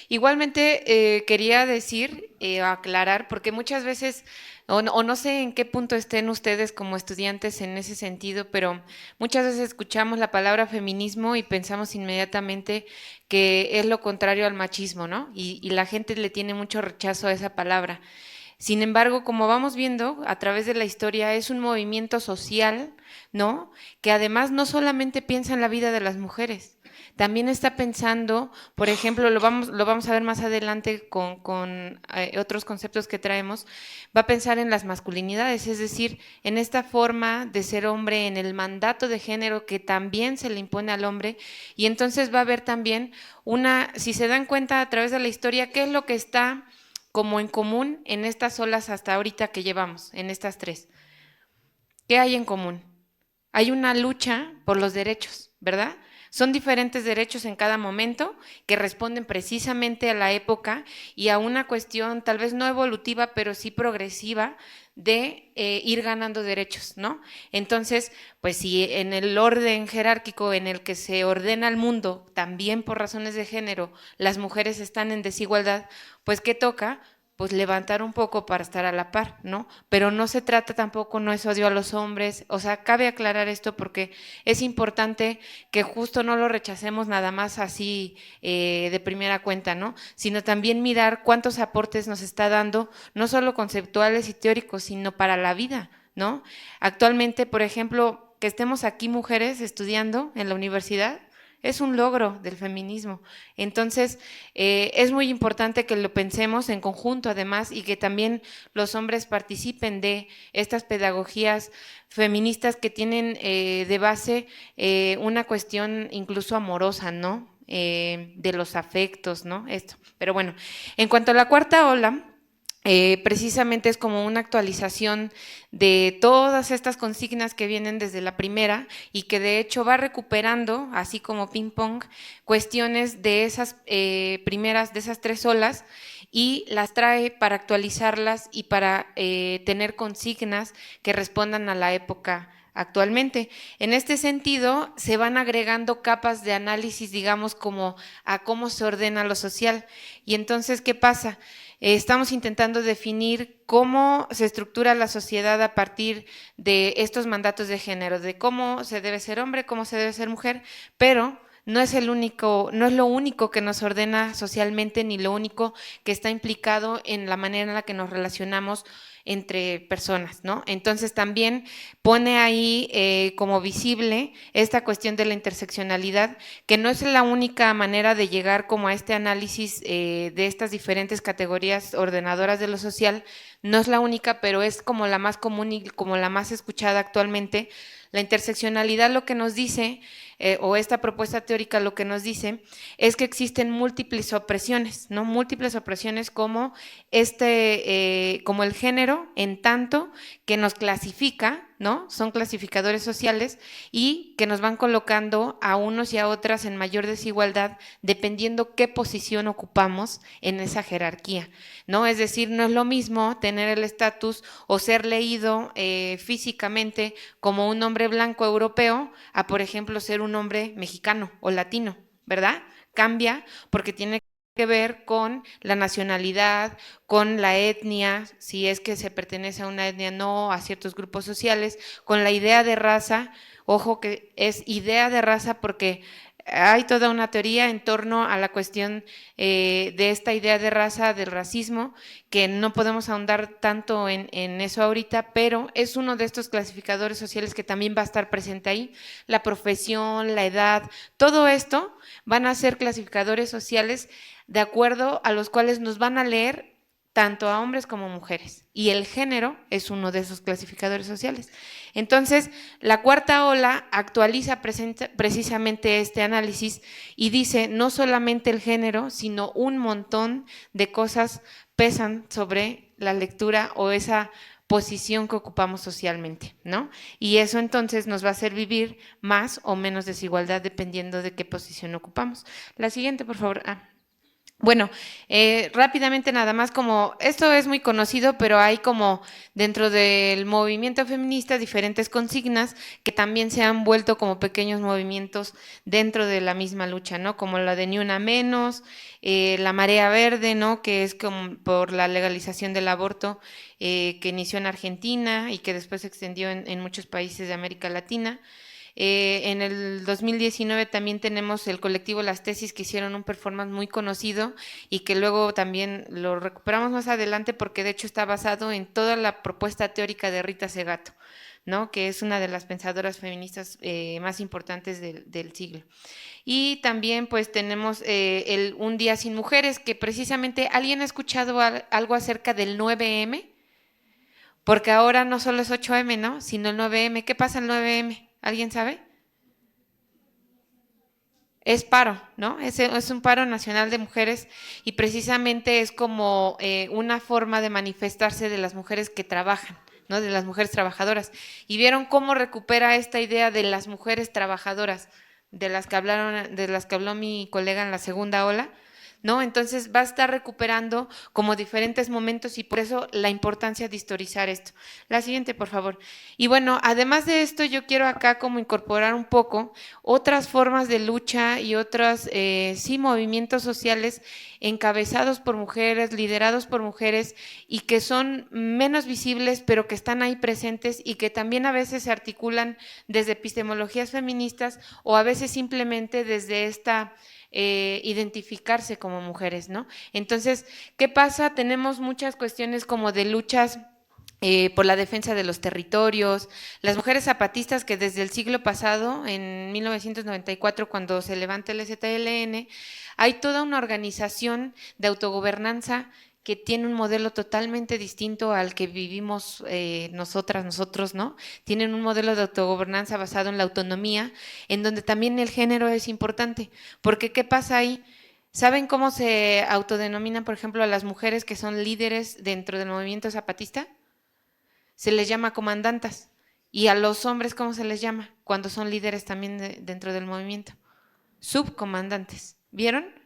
Igualmente quería decir, aclarar, porque muchas veces, o no sé en qué punto estén ustedes como estudiantes en ese sentido, pero muchas veces escuchamos la palabra feminismo y pensamos inmediatamente que es lo contrario al machismo, ¿no? Y la gente le tiene mucho rechazo a esa palabra. Sin embargo, como vamos viendo a través de la historia, es un movimiento social, ¿no? Que además no solamente piensa en la vida de las mujeres, también está pensando, por ejemplo, lo vamos a ver más adelante con otros conceptos que traemos, va a pensar en las masculinidades, es decir, en esta forma de ser hombre, en el mandato de género que también se le impone al hombre, y entonces va a haber también si se dan cuenta a través de la historia, qué es lo que está como en común en estas olas hasta ahorita que llevamos, en estas tres. ¿Qué hay en común? Hay una lucha por los derechos, ¿verdad? Son diferentes derechos en cada momento que responden precisamente a la época y a una cuestión tal vez no evolutiva, pero sí progresiva de ir ganando derechos, ¿no? Entonces, pues si en el orden jerárquico en el que se ordena el mundo, también por razones de género, las mujeres están en desigualdad, pues ¿qué toca? Pues levantar un poco para estar a la par, ¿no? Pero no se trata tampoco, no es odio a los hombres, o sea, cabe aclarar esto porque es importante que justo no lo rechacemos nada más así de primera cuenta, ¿no? Sino también mirar cuántos aportes nos está dando, no solo conceptuales y teóricos, sino para la vida, ¿no? Actualmente, por ejemplo, que estemos aquí mujeres estudiando en la universidad, es un logro del feminismo. Entonces, es muy importante que lo pensemos en conjunto, además, y que también los hombres participen de estas pedagogías feministas que tienen de base una cuestión incluso amorosa, ¿no? De los afectos, ¿no? Esto. Pero bueno, en cuanto a la cuarta ola, precisamente es como una actualización de todas estas consignas que vienen desde la primera y que de hecho va recuperando, así como ping pong, cuestiones de esas primeras, de esas 3 olas y las trae para actualizarlas y para tener consignas que respondan a la época actualmente. En este sentido, se van agregando capas de análisis, digamos, como a cómo se ordena lo social. Y entonces, ¿qué pasa? Estamos intentando definir cómo se estructura la sociedad a partir de estos mandatos de género, de cómo se debe ser hombre, cómo se debe ser mujer, pero no es lo único que nos ordena socialmente, ni lo único que está implicado en la manera en la que nos relacionamos entre personas, ¿no? Entonces también pone ahí como visible esta cuestión de la interseccionalidad, que no es la única manera de llegar como a este análisis de estas diferentes categorías ordenadoras de lo social, no es la única, pero es como la más común y como la más escuchada actualmente. La interseccionalidad lo que nos dice, o esta propuesta teórica lo que nos dice, es que existen múltiples opresiones, ¿no? Múltiples opresiones como como el género, en tanto que nos clasifica, ¿no? Son clasificadores sociales y que nos van colocando a unos y a otras en mayor desigualdad dependiendo qué posición ocupamos en esa jerarquía, ¿no? Es decir, no es lo mismo tener el estatus o ser leído físicamente como un hombre blanco europeo a, por ejemplo, ser un hombre mexicano o latino, ¿verdad? Cambia porque tiene que ver con la nacionalidad, con la etnia, si es que se pertenece a una etnia, no a ciertos grupos sociales, con la idea de raza, ojo que es idea de raza porque hay toda una teoría en torno a la cuestión de esta idea de raza, del racismo, que no podemos ahondar tanto en eso ahorita, pero es uno de estos clasificadores sociales que también va a estar presente ahí. La profesión, la edad, todo esto van a ser clasificadores sociales de acuerdo a los cuales nos van a leer tanto a hombres como mujeres. Y el género es uno de esos clasificadores sociales. Entonces, la cuarta ola actualiza precisamente este análisis y dice no solamente el género, sino un montón de cosas pesan sobre la lectura o esa posición que ocupamos socialmente, ¿no? Y eso entonces nos va a hacer vivir más o menos desigualdad dependiendo de qué posición ocupamos. La siguiente, por favor. Bueno, rápidamente nada más como, esto es muy conocido, pero hay como dentro del movimiento feminista diferentes consignas que también se han vuelto como pequeños movimientos dentro de la misma lucha, ¿no? Como la de Ni Una Menos, la Marea Verde, ¿no? Que es como por la legalización del aborto que inició en Argentina y que después se extendió en muchos países de América Latina. En el 2019 también tenemos el colectivo Las Tesis, que hicieron un performance muy conocido y que luego también lo recuperamos más adelante porque de hecho está basado en toda la propuesta teórica de Rita Segato, ¿no? Que es una de las pensadoras feministas más importantes del siglo. Y también pues tenemos Un Día Sin Mujeres, que precisamente, ¿alguien ha escuchado algo acerca del 9M? Porque ahora no solo es 8M, ¿no? Sino el 9M. ¿Qué pasa el 9M? ¿Alguien sabe? Es paro, ¿no? Es un paro nacional de mujeres y precisamente es como una forma de manifestarse de las mujeres que trabajan, ¿no? De las mujeres trabajadoras. Y vieron cómo recupera esta idea de las mujeres trabajadoras, de las que habló mi colega en la segunda ola, ¿no? Entonces va a estar recuperando como diferentes momentos y por eso la importancia de historizar esto. La siguiente, por favor. Y bueno, además de esto, yo quiero acá como incorporar un poco otras formas de lucha y otros, sí, movimientos sociales encabezados por mujeres, liderados por mujeres y que son menos visibles, pero que están ahí presentes y que también a veces se articulan desde epistemologías feministas o a veces simplemente desde esta identificarse como mujeres, ¿no? Entonces, ¿qué pasa? Tenemos muchas cuestiones como de luchas por la defensa de los territorios, las mujeres zapatistas que desde el siglo pasado, en 1994, cuando se levanta el ZLN, hay toda una organización de autogobernanza que tiene un modelo totalmente distinto al que vivimos nosotros, ¿no? Tienen un modelo de autogobernanza basado en la autonomía, en donde también el género es importante, porque ¿qué pasa ahí? ¿Saben cómo se autodenominan, por ejemplo, a las mujeres que son líderes dentro del movimiento zapatista? Se les llama comandantas. ¿Y a los hombres cómo se les llama cuando son líderes también dentro del movimiento? Subcomandantes. ¿Vieron?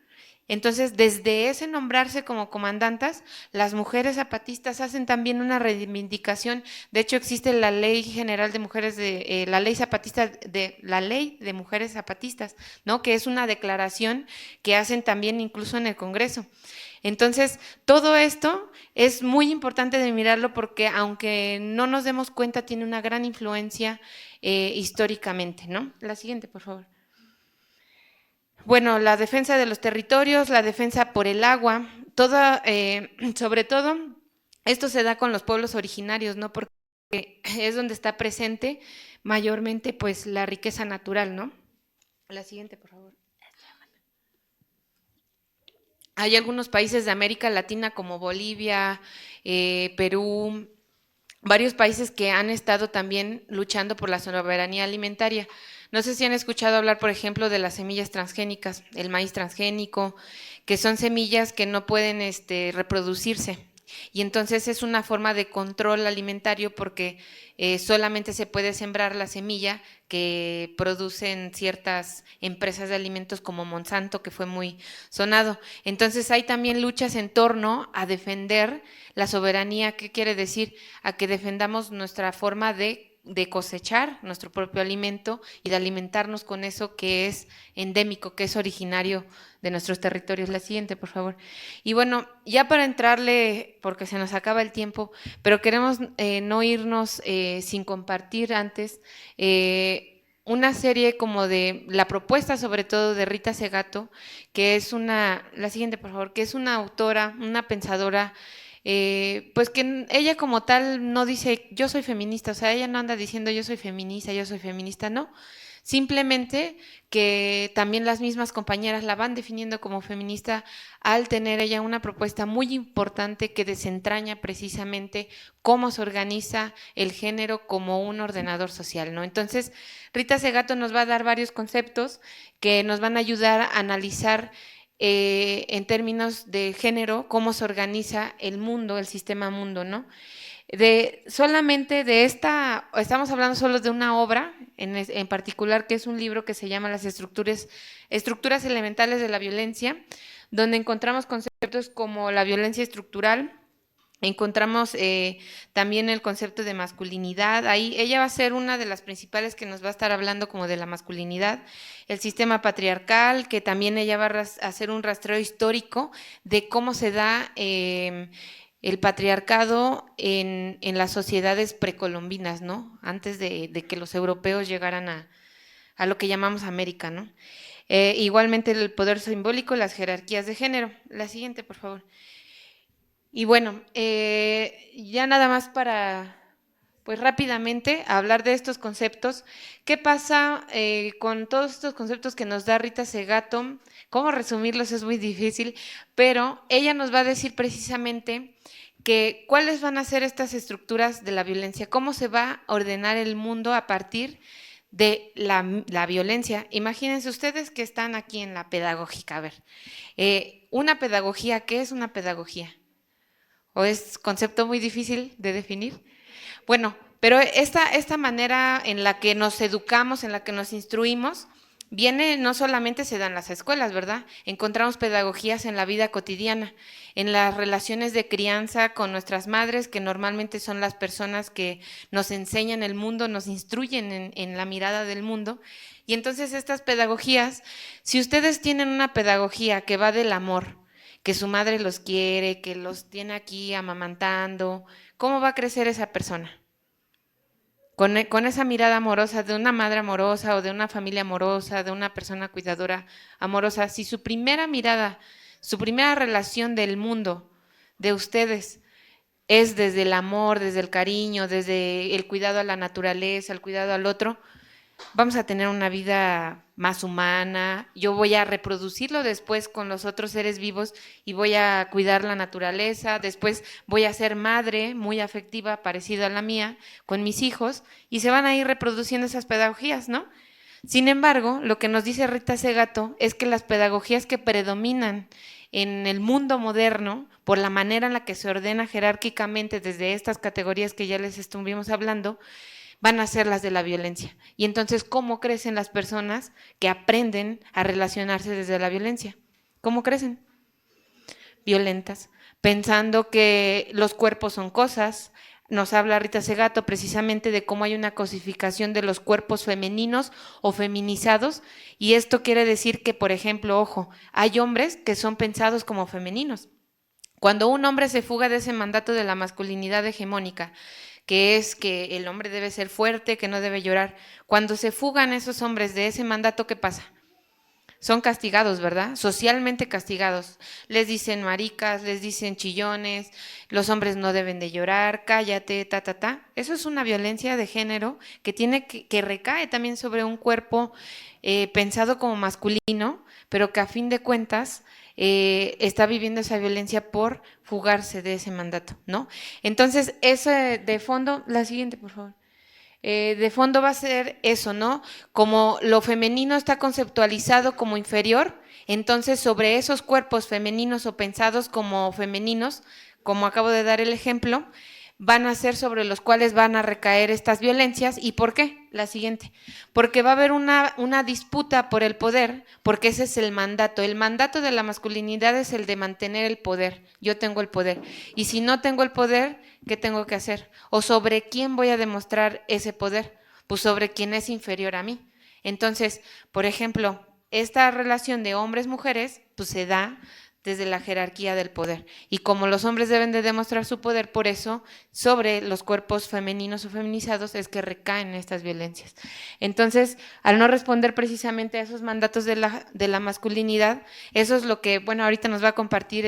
Entonces, desde ese nombrarse como comandantas, las mujeres zapatistas hacen también una reivindicación. De hecho, existe la Ley General de Mujeres la Ley Zapatista la Ley de Mujeres Zapatistas, ¿no? Que es una declaración que hacen también incluso en el Congreso. Entonces, todo esto es muy importante de mirarlo porque aunque no nos demos cuenta, tiene una gran influencia históricamente, ¿no? La siguiente, por favor. Bueno, la defensa de los territorios, la defensa por el agua, sobre todo, esto se da con los pueblos originarios, ¿no? Porque es donde está presente mayormente, pues, la riqueza natural, ¿no? La siguiente, por favor. Hay algunos países de América Latina como Bolivia, Perú, varios países que han estado también luchando por la soberanía alimentaria. No sé si han escuchado hablar, por ejemplo, de las semillas transgénicas, el maíz transgénico, que son semillas que no pueden reproducirse. Y entonces es una forma de control alimentario porque solamente se puede sembrar la semilla que producen ciertas empresas de alimentos como Monsanto, que fue muy sonado. Entonces hay también luchas en torno a defender la soberanía. ¿Qué quiere decir? A que defendamos nuestra forma de cosechar nuestro propio alimento y de alimentarnos con eso que es endémico, que es originario de nuestros territorios. La siguiente, por favor. Y bueno, ya para entrarle, porque se nos acaba el tiempo, pero queremos no irnos sin compartir antes una serie como de la propuesta sobre todo de Rita Segato, que es la siguiente, por favor, que es una autora, una pensadora, pues que ella como tal no dice yo soy feminista, o sea, ella no anda diciendo yo soy feminista, no. Simplemente que también las mismas compañeras la van definiendo como feminista al tener ella una propuesta muy importante que desentraña precisamente cómo se organiza el género como un ordenador social, ¿no? Entonces, Rita Segato nos va a dar varios conceptos que nos van a ayudar a analizar en términos de género, cómo se organiza el mundo, el sistema mundo, ¿no? Solamente de estamos hablando solo de una obra en particular, que es un libro que se llama Las estructuras elementales de la violencia, donde encontramos conceptos como la violencia estructural. Encontramos también el concepto de masculinidad. Ahí ella va a ser una de las principales que nos va a estar hablando como de la masculinidad, el sistema patriarcal, que también ella va a hacer un rastreo histórico de cómo se da el patriarcado en las sociedades precolombinas, ¿no? Antes de que los europeos llegaran a lo que llamamos América, ¿no? Igualmente el poder simbólico, las jerarquías de género. La siguiente, por favor. Y bueno, ya nada más para, pues rápidamente, hablar de estos conceptos. ¿Qué pasa con todos estos conceptos que nos da Rita Segato? ¿Cómo resumirlos? Es muy difícil, pero ella nos va a decir precisamente que cuáles van a ser estas estructuras de la violencia, cómo se va a ordenar el mundo a partir de la violencia. Imagínense ustedes que están aquí en la pedagógica. A ver, una pedagogía, ¿qué es una pedagogía? ¿O es concepto muy difícil de definir? Bueno, pero esta manera en la que nos educamos, en la que nos instruimos, viene, no solamente se da en las escuelas, ¿verdad? Encontramos pedagogías en la vida cotidiana, en las relaciones de crianza con nuestras madres, que normalmente son las personas que nos enseñan el mundo, nos instruyen en la mirada del mundo. Y entonces estas pedagogías, si ustedes tienen una pedagogía que va del amor, que su madre los quiere, que los tiene aquí amamantando, ¿cómo va a crecer esa persona? Con esa mirada amorosa de una madre amorosa o de una familia amorosa, de una persona cuidadora amorosa. Si su primera mirada, su primera relación del mundo de ustedes es desde el amor, desde el cariño, desde el cuidado a la naturaleza, el cuidado al otro, vamos a tener una vida más humana. Yo voy a reproducirlo después con los otros seres vivos y voy a cuidar la naturaleza. Después voy a ser madre muy afectiva, parecida a la mía, con mis hijos, y se van a ir reproduciendo esas pedagogías, ¿no? Sin embargo, lo que nos dice Rita Segato es que las pedagogías que predominan en el mundo moderno, por la manera en la que se ordena jerárquicamente desde estas categorías que ya les estuvimos hablando, van a ser las de la violencia. Y entonces, ¿cómo crecen las personas que aprenden a relacionarse desde la violencia? ¿Cómo crecen? Violentas, pensando que los cuerpos son cosas. Nos habla Rita Segato precisamente de cómo hay una cosificación de los cuerpos femeninos o feminizados, y esto quiere decir que, por ejemplo, ojo, hay hombres que son pensados como femeninos. Cuando un hombre se fuga de ese mandato de la masculinidad hegemónica, que es que el hombre debe ser fuerte, que no debe llorar. Cuando se fugan esos hombres de ese mandato, ¿qué pasa? Son castigados, ¿verdad? Socialmente castigados. Les dicen maricas, les dicen chillones, los hombres no deben de llorar, cállate, ta. Eso es una violencia de género que recae también sobre un cuerpo pensado como masculino, pero que a fin de cuentas está viviendo esa violencia por fugarse de ese mandato, ¿no? Entonces, eso de fondo, la siguiente, por favor. De fondo va a ser eso, ¿no? Como lo femenino está conceptualizado como inferior, entonces sobre esos cuerpos femeninos o pensados como femeninos, como acabo de dar el ejemplo, van a ser sobre los cuales van a recaer estas violencias. ¿Y por qué? La siguiente. Porque va a haber una disputa por el poder, porque ese es el mandato. El mandato de la masculinidad es el de mantener el poder. Yo tengo el poder. Y si no tengo el poder, ¿qué tengo que hacer? ¿O sobre quién voy a demostrar ese poder? Pues sobre quien es inferior a mí. Entonces, por ejemplo, esta relación de hombres-mujeres, pues se da desde la jerarquía del poder. Y como los hombres deben de demostrar su poder, por eso sobre los cuerpos femeninos o feminizados es que recaen estas violencias. Entonces, al no responder precisamente a esos mandatos de la masculinidad, eso es lo que, bueno, ahorita nos va a compartir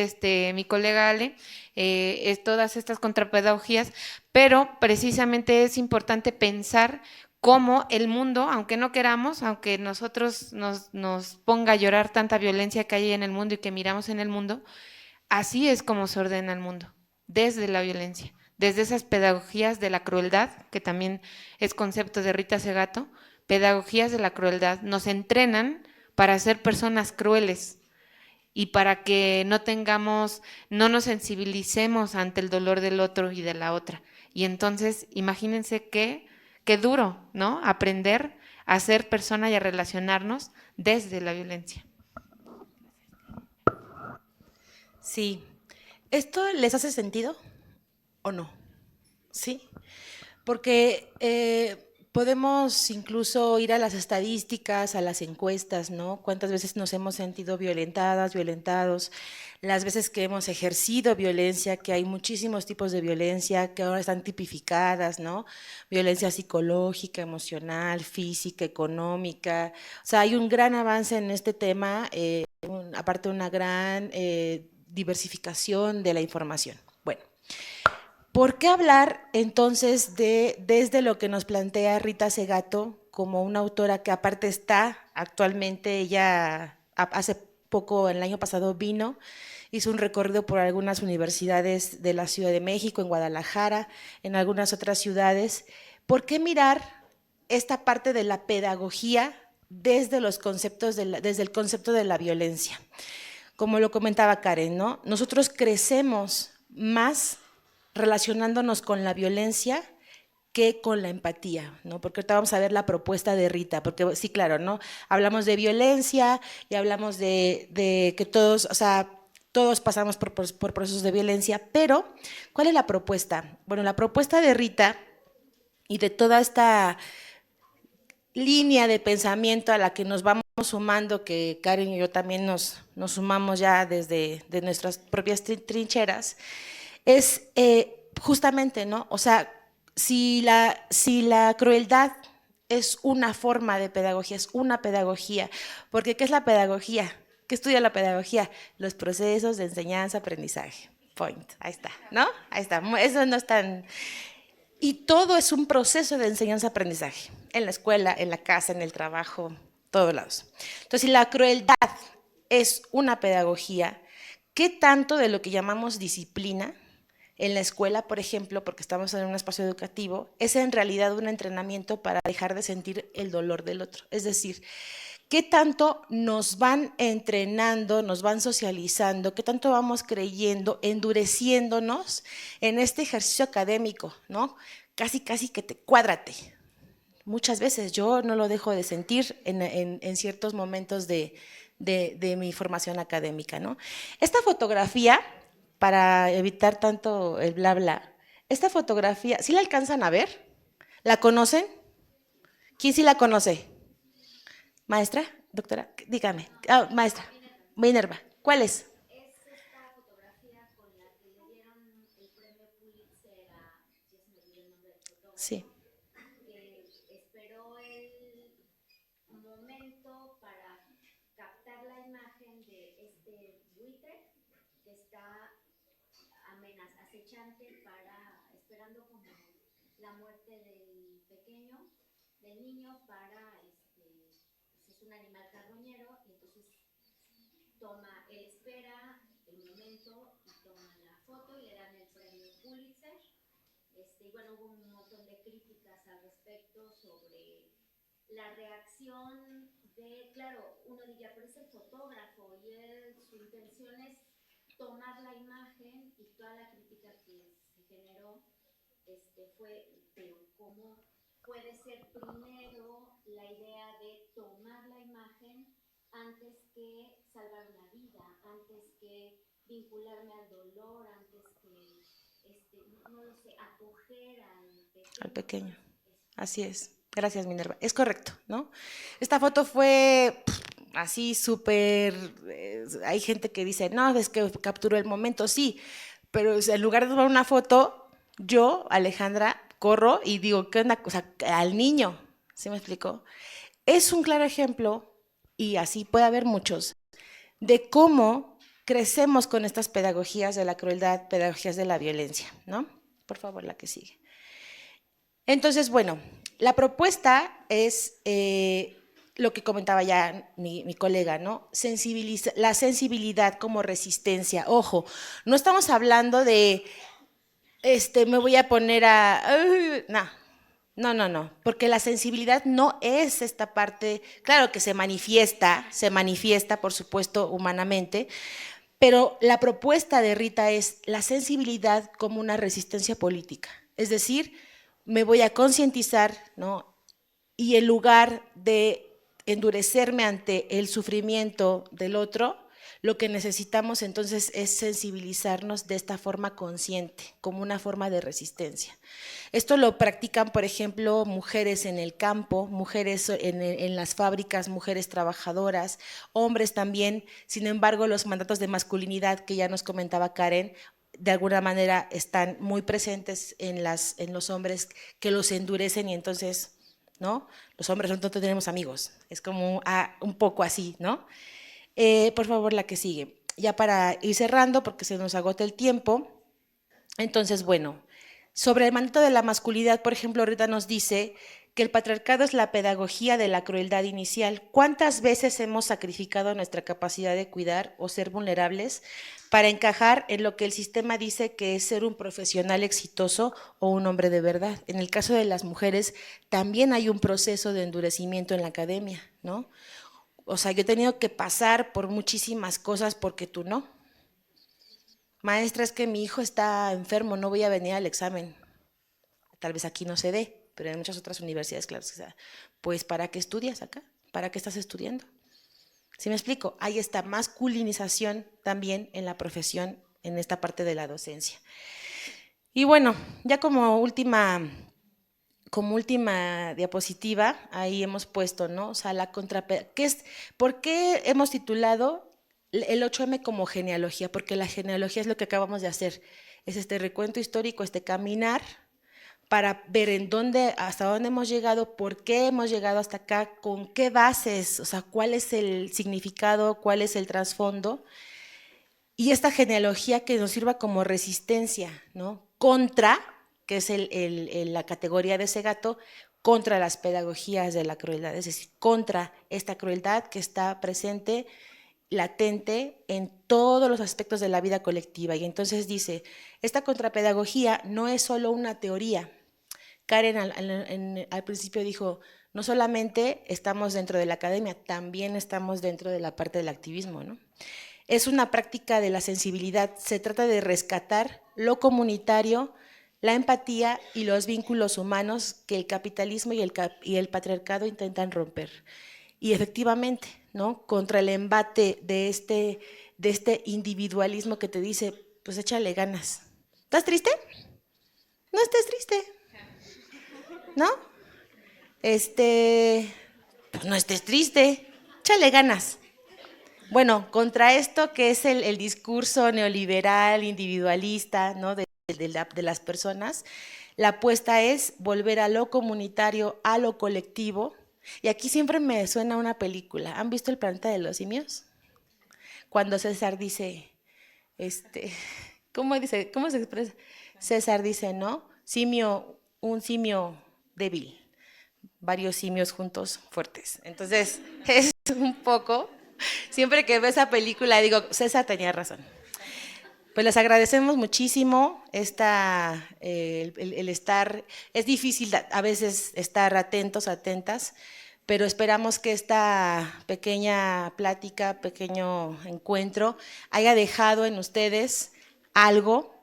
mi colega Ale, es todas estas contrapedagogías, pero precisamente es importante pensar cómo el mundo, aunque no queramos, aunque nosotros nos ponga a llorar tanta violencia que hay en el mundo y que miramos en el mundo, así es como se ordena el mundo, desde la violencia, desde esas pedagogías de la crueldad, que también es concepto de Rita Segato, pedagogías de la crueldad, nos entrenan para ser personas crueles y para que no nos sensibilicemos ante el dolor del otro y de la otra. Y entonces, imagínense qué duro, ¿no? Aprender a ser persona y a relacionarnos desde la violencia. Sí. ¿Esto les hace sentido o no? Sí. Porque podemos incluso ir a las estadísticas, a las encuestas, ¿no? ¿Cuántas veces nos hemos sentido violentadas, violentados? Las veces que hemos ejercido violencia, que hay muchísimos tipos de violencia que ahora están tipificadas, ¿no? Violencia psicológica, emocional, física, económica. O sea, hay un gran avance en este tema, aparte una gran diversificación de la información. Bueno. ¿Por qué hablar entonces desde lo que nos plantea Rita Segato como una autora que aparte está actualmente, ella hace poco, el año pasado vino, hizo un recorrido por algunas universidades de la Ciudad de México, en Guadalajara, en algunas otras ciudades? ¿Por qué mirar esta parte de la pedagogía desde los conceptos desde el concepto de la violencia? Como lo comentaba Karen, ¿no? Nosotros crecemos más relacionándonos con la violencia que con la empatía, ¿no? Porque ahorita vamos a ver la propuesta de Rita, porque sí, claro, ¿no? Hablamos de violencia y hablamos de que todos, o sea, todos pasamos por procesos de violencia, pero ¿cuál es la propuesta? Bueno, la propuesta de Rita y de toda esta línea de pensamiento a la que nos vamos sumando, que Karen y yo también nos sumamos ya desde de nuestras propias trincheras, es justamente, ¿no? O sea, si la crueldad es una forma de pedagogía, es una pedagogía, porque ¿qué es la pedagogía? ¿Qué estudia la pedagogía? Los procesos de enseñanza-aprendizaje. Point, ahí está, ¿no? Ahí está, eso no es tan... Y todo es un proceso de enseñanza-aprendizaje, en la escuela, en la casa, en el trabajo, todos lados. Entonces, si la crueldad es una pedagogía, ¿qué tanto de lo que llamamos disciplina en la escuela, por ejemplo, porque estamos en un espacio educativo, es en realidad un entrenamiento para dejar de sentir el dolor del otro? Es decir, ¿qué tanto nos van entrenando, nos van socializando, qué tanto vamos creyendo, endureciéndonos en este ejercicio académico, ¿no? Casi que te cuádrate. Muchas veces yo no lo dejo de sentir en ciertos momentos de mi formación académica, ¿no? Esta fotografía, para evitar tanto el bla bla, esta fotografía, ¿sí la alcanzan a ver? ¿La conocen? ¿Quién sí la conoce? Maestra, doctora, dígame. Maestra, Minerva, ¿cuál es? Es esta fotografía con la que le dieron el premio Pulitzer a, ya se me olvidó el nombre del fotógrafo, Sí. que esperó el momento para captar la imagen de este buitre que está acechante esperando como la muerte del pequeño, del niño para, es un animal carroñero, y entonces él espera el momento y toma la foto y le dan el premio Pulitzer. Y bueno, hubo un montón de críticas al respecto sobre la reacción de, claro, uno diría, pero es el fotógrafo y su intención es tomar la imagen, y toda la crítica que se generó fue, pero ¿cómo puede ser primero la idea de tomar la imagen antes que salvar una vida, antes que vincularme al dolor, antes que, no lo sé, acoger al pequeño? Al pequeño. Así es. Gracias, Minerva. Es correcto, ¿no? Esta foto fue así súper... hay gente que dice, no, es que capturó el momento, sí, pero en lugar de tomar una foto, yo, Alejandra, corro y digo, ¿qué onda? O sea, al niño, ¿sí me explicó? Es un claro ejemplo, y así puede haber muchos, de cómo crecemos con estas pedagogías de la crueldad, pedagogías de la violencia, ¿no? Por favor, la que sigue. Entonces, bueno, la propuesta es lo que comentaba ya mi colega, ¿no? La sensibilidad como resistencia. Ojo, no estamos hablando de, me voy a poner a... No, porque la sensibilidad no es esta parte, claro que se manifiesta, por supuesto, humanamente, pero la propuesta de Rita es la sensibilidad como una resistencia política. Es decir, me voy a concientizar, ¿no? Y en lugar de endurecerme ante el sufrimiento del otro, lo que necesitamos entonces es sensibilizarnos de esta forma consciente, como una forma de resistencia. Esto lo practican, por ejemplo, mujeres en el campo, mujeres en las fábricas, mujeres trabajadoras, hombres también. Sin embargo, los mandatos de masculinidad que ya nos comentaba Karen, de alguna manera están muy presentes en los hombres, que los endurecen, y entonces, ¿no? Los hombres no tenemos amigos, es como un poco así, ¿no? Por favor, la que sigue. Ya para ir cerrando, porque se nos agota el tiempo. Entonces, bueno, sobre el mandato de la masculinidad, por ejemplo, ahorita nos dice que el patriarcado es la pedagogía de la crueldad inicial. ¿Cuántas veces hemos sacrificado nuestra capacidad de cuidar o ser vulnerables para encajar en lo que el sistema dice que es ser un profesional exitoso o un hombre de verdad? En el caso de las mujeres, también hay un proceso de endurecimiento en la academia, ¿no? O sea, yo he tenido que pasar por muchísimas cosas porque tú no. Maestra, es que mi hijo está enfermo, no voy a venir al examen. Tal vez aquí no se dé, pero en muchas otras universidades, claro que se da. Pues, ¿para qué estudias acá? ¿Para qué estás estudiando? ¿Sí me explico? Hay esta masculinización también en la profesión, en esta parte de la docencia. Y bueno, ya como última diapositiva, ahí hemos puesto, ¿no? O sea, la ¿por qué hemos titulado el 8M como genealogía? Porque la genealogía es lo que acabamos de hacer, es este recuento histórico, este caminar para ver hasta dónde hemos llegado, por qué hemos llegado hasta acá, con qué bases, o sea, cuál es el significado, cuál es el trasfondo, y esta genealogía que nos sirva como resistencia, ¿no? Contra, que es la categoría de ese gato, contra las pedagogías de la crueldad, es decir, contra esta crueldad que está presente, latente en todos los aspectos de la vida colectiva. Y entonces dice, esta contrapedagogía no es solo una teoría. Karen al principio dijo, no solamente estamos dentro de la academia, también estamos dentro de la parte del activismo, ¿no? Es una práctica de la sensibilidad, se trata de rescatar lo comunitario, la empatía y los vínculos humanos que el capitalismo y el patriarcado intentan romper. Y efectivamente, ¿no? Contra el embate de este individualismo que te dice, pues échale ganas. ¿Estás triste? No estés triste, ¿no? Pues no estés triste, échale ganas. Bueno, contra esto que es el discurso neoliberal, individualista, ¿no? de las personas, la apuesta es volver a lo comunitario, a lo colectivo. Y aquí siempre me suena una película. ¿Han visto El planeta de los simios? Cuando César dice, ¿cómo dice? ¿Cómo se expresa? César dice, ¿no? Un simio débil, varios simios juntos fuertes. Entonces, es un poco, siempre que veo esa película digo, César tenía razón. Pues les agradecemos muchísimo el estar, es difícil a veces estar atentos, atentas, pero esperamos que esta pequeña plática, pequeño encuentro, haya dejado en ustedes algo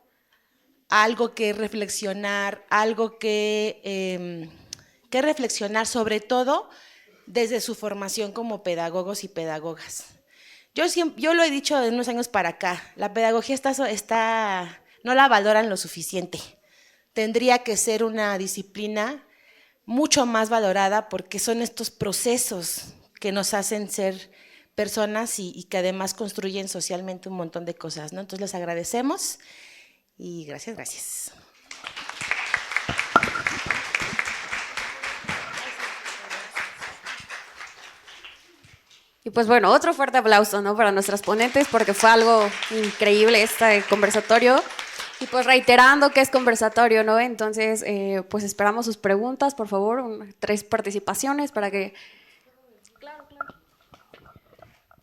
que reflexionar, algo que reflexionar, sobre todo desde su formación como pedagogos y pedagogas. Yo lo he dicho de unos años para acá, la pedagogía no la valoran lo suficiente. Tendría que ser una disciplina mucho más valorada porque son estos procesos que nos hacen ser personas y que además construyen socialmente un montón de cosas, ¿no? Entonces les agradecemos y gracias, gracias. Y pues bueno, otro fuerte aplauso, ¿no? Para nuestras ponentes porque fue algo increíble este conversatorio. Y pues reiterando que es conversatorio, ¿no? Entonces, pues esperamos sus preguntas, por favor, 3 participaciones para que...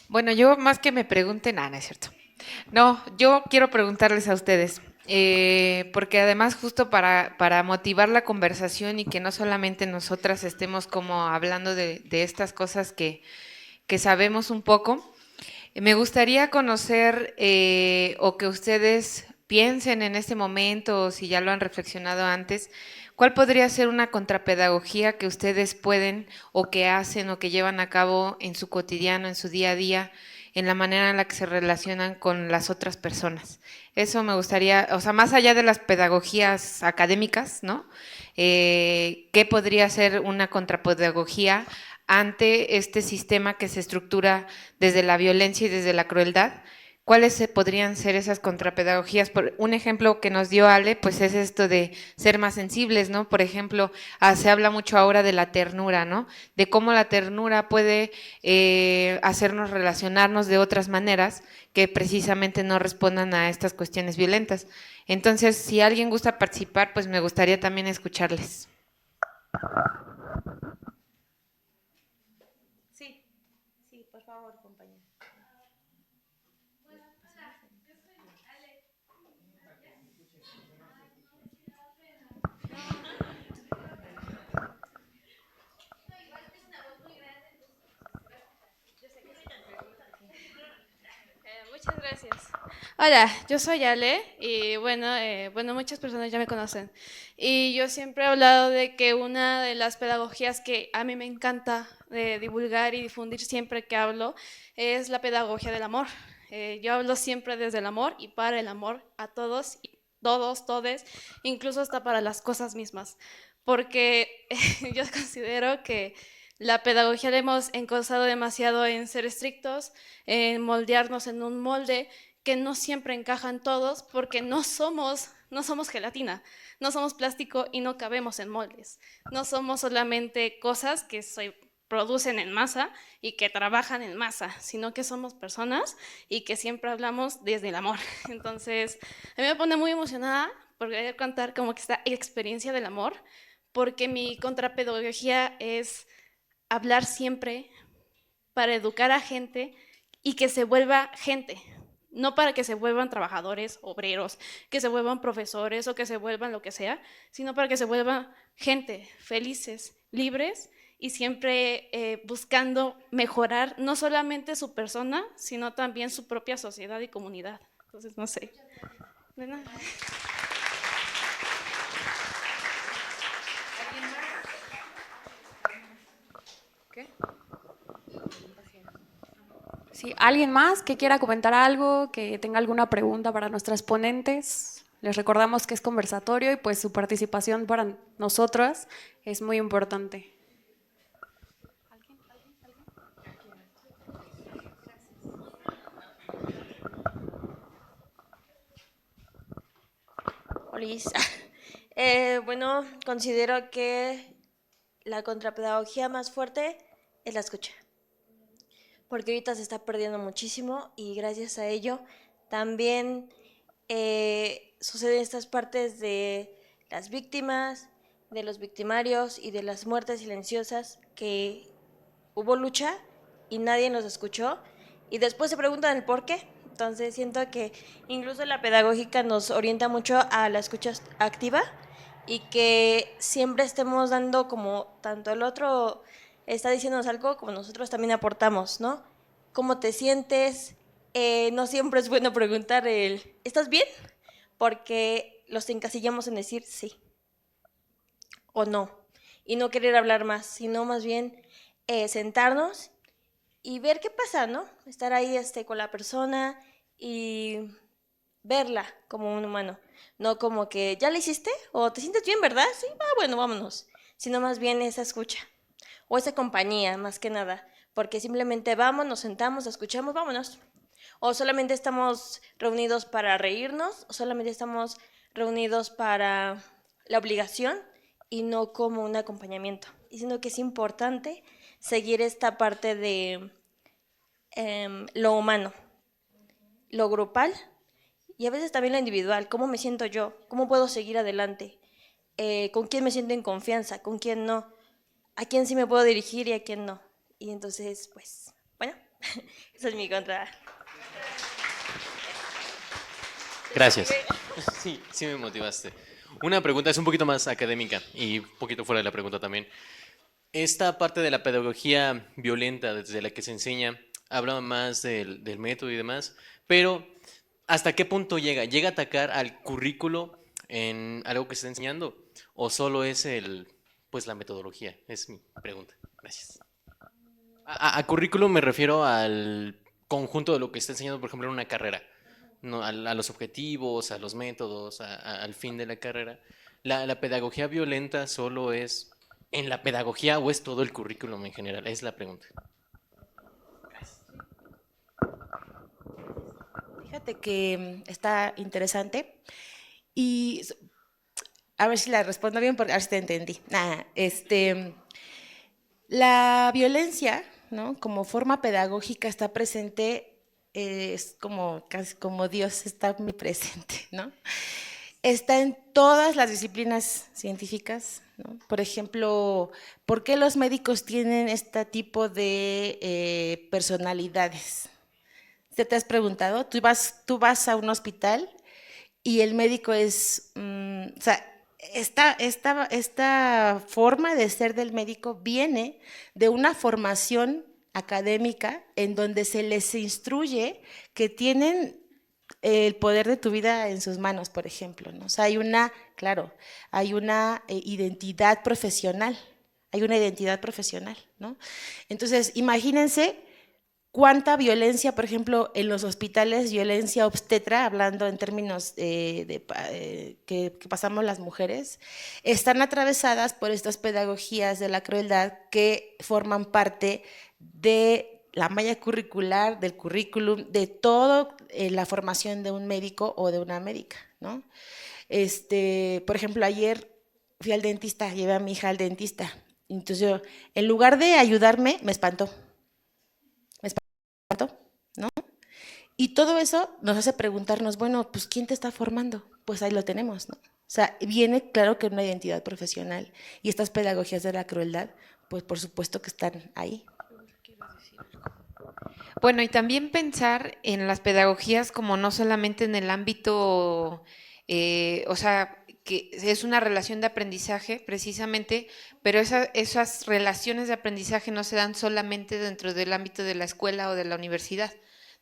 Bueno, yo más que me pregunten, no es cierto. No, yo quiero preguntarles a ustedes, porque además justo para motivar la conversación y que no solamente nosotras estemos como hablando de estas cosas que sabemos un poco, me gustaría conocer o que ustedes piensen en este momento, o si ya lo han reflexionado antes, ¿cuál podría ser una contrapedagogía que ustedes pueden o que hacen o que llevan a cabo en su cotidiano, en su día a día, en la manera en la que se relacionan con las otras personas? Eso me gustaría, o sea, más allá de las pedagogías académicas, ¿no? ¿Qué podría ser una contrapedagogía ante este sistema que se estructura desde la violencia y desde la crueldad? ¿Cuáles podrían ser esas contrapedagogías? Un ejemplo que nos dio Ale, pues es esto de ser más sensibles, ¿no? Por ejemplo, se habla mucho ahora de la ternura, ¿no? De cómo la ternura puede hacernos relacionarnos de otras maneras que precisamente no respondan a estas cuestiones violentas. Entonces, si alguien gusta participar, pues me gustaría también escucharles. Sí, por favor, compañero. Muchas Gracias. Hola, yo soy Ale y bueno, muchas personas ya me conocen. Y yo siempre he hablado de que una de las pedagogías que a mí me encanta divulgar y difundir siempre que hablo es la pedagogía del amor. Yo hablo siempre desde el amor y para el amor a todos, todos, todes, incluso hasta para las cosas mismas. Porque yo considero que la pedagogía la hemos encauzado demasiado en ser estrictos, en moldearnos en un molde que no siempre encajan todos porque no somos gelatina, no somos plástico y no cabemos en moldes. No somos solamente cosas que se producen en masa y que trabajan en masa, sino que somos personas y que siempre hablamos desde el amor. Entonces, a mí me pone muy emocionada por querer contar como que esta experiencia del amor, porque mi contrapedagogía es hablar siempre para educar a gente y que se vuelva gente, no para que se vuelvan trabajadores, obreros, que se vuelvan profesores o que se vuelvan lo que sea, sino para que se vuelvan gente, felices, libres y siempre buscando mejorar no solamente su persona, sino también su propia sociedad y comunidad. Entonces, no sé. De nada. Sí, ¿alguien más que quiera comentar algo, que tenga alguna pregunta para nuestras ponentes? Les recordamos que es conversatorio y pues su participación para nosotras es muy importante. Olis. Bueno, considero que la contrapedagogía más fuerte es la escucha, porque ahorita se está perdiendo muchísimo y gracias a ello también suceden estas partes de las víctimas, de los victimarios y de las muertes silenciosas que hubo lucha y nadie nos escuchó y después se preguntan el por qué. Entonces siento que incluso la pedagógica nos orienta mucho a la escucha activa y que siempre estemos dando como tanto el otro está diciéndonos algo como nosotros también aportamos, ¿no? ¿Cómo te sientes? No siempre es bueno preguntar ¿estás bien? Porque los encasillamos en decir sí o no y no querer hablar más, sino más bien sentarnos y ver qué pasa, ¿no? Estar ahí con la persona y verla como un humano, no como que ya la hiciste o te sientes bien, ¿verdad? Sí, bueno, vámonos, sino más bien esa escucha o esa compañía, más que nada, porque simplemente vamos, nos sentamos, escuchamos, vámonos. O solamente estamos reunidos para reírnos, o solamente estamos reunidos para la obligación y no como un acompañamiento. Diciendo que es importante seguir esta parte de lo humano, lo grupal y a veces también lo individual. ¿Cómo me siento yo? ¿Cómo puedo seguir adelante? ¿Con quién me siento en confianza? ¿Con quién no? ¿A quién sí me puedo dirigir y a quién no? Y entonces, pues, bueno, esa es mi contra. Gracias. Sí, sí me motivaste. Una pregunta es un poquito más académica y un poquito fuera de la pregunta también. Esta parte de la pedagogía violenta desde la que se enseña habla más del método y demás, pero ¿hasta qué punto llega? ¿Llega a atacar al currículo en algo que se está enseñando o solo es pues la metodología? Es mi pregunta. Gracias. A currículo me refiero al conjunto de lo que está enseñando, por ejemplo, en una carrera, no, a los objetivos, a los métodos, al fin de la carrera. ¿La pedagogía violenta solo es en la pedagogía o es todo el currículum en general? Es la pregunta. Fíjate que está interesante y a ver si la respondo bien porque a ver si te entendí. La violencia, ¿no? Como forma pedagógica está presente, es como casi como Dios está muy presente, ¿no? Está en todas las disciplinas científicas, ¿no? Por ejemplo, ¿por qué los médicos tienen este tipo de personalidades? ¿Te has preguntado? Tú vas a un hospital y el médico es, o sea, esta forma de ser del médico viene de una formación académica en donde se les instruye que tienen el poder de tu vida en sus manos, por ejemplo, ¿no? O sea, claro, hay una identidad profesional, ¿no? Entonces, imagínense cuánta violencia, por ejemplo, en los hospitales, violencia obstetra, hablando en términos que pasamos las mujeres, están atravesadas por estas pedagogías de la crueldad que forman parte de la malla curricular, del currículum, de toda la formación de un médico o de una médica, ¿no? Por ejemplo, ayer fui al dentista, llevé a mi hija al dentista, entonces yo, en lugar de ayudarme, me espantó, ¿no? Y todo eso nos hace preguntarnos, bueno, pues ¿quién te está formando? Pues ahí lo tenemos, ¿no? O sea, viene claro que una identidad profesional y estas pedagogías de la crueldad, pues por supuesto que están ahí. Bueno, y también pensar en las pedagogías como no solamente en el ámbito, o sea, que es una relación de aprendizaje precisamente, pero esas relaciones de aprendizaje no se dan solamente dentro del ámbito de la escuela o de la universidad,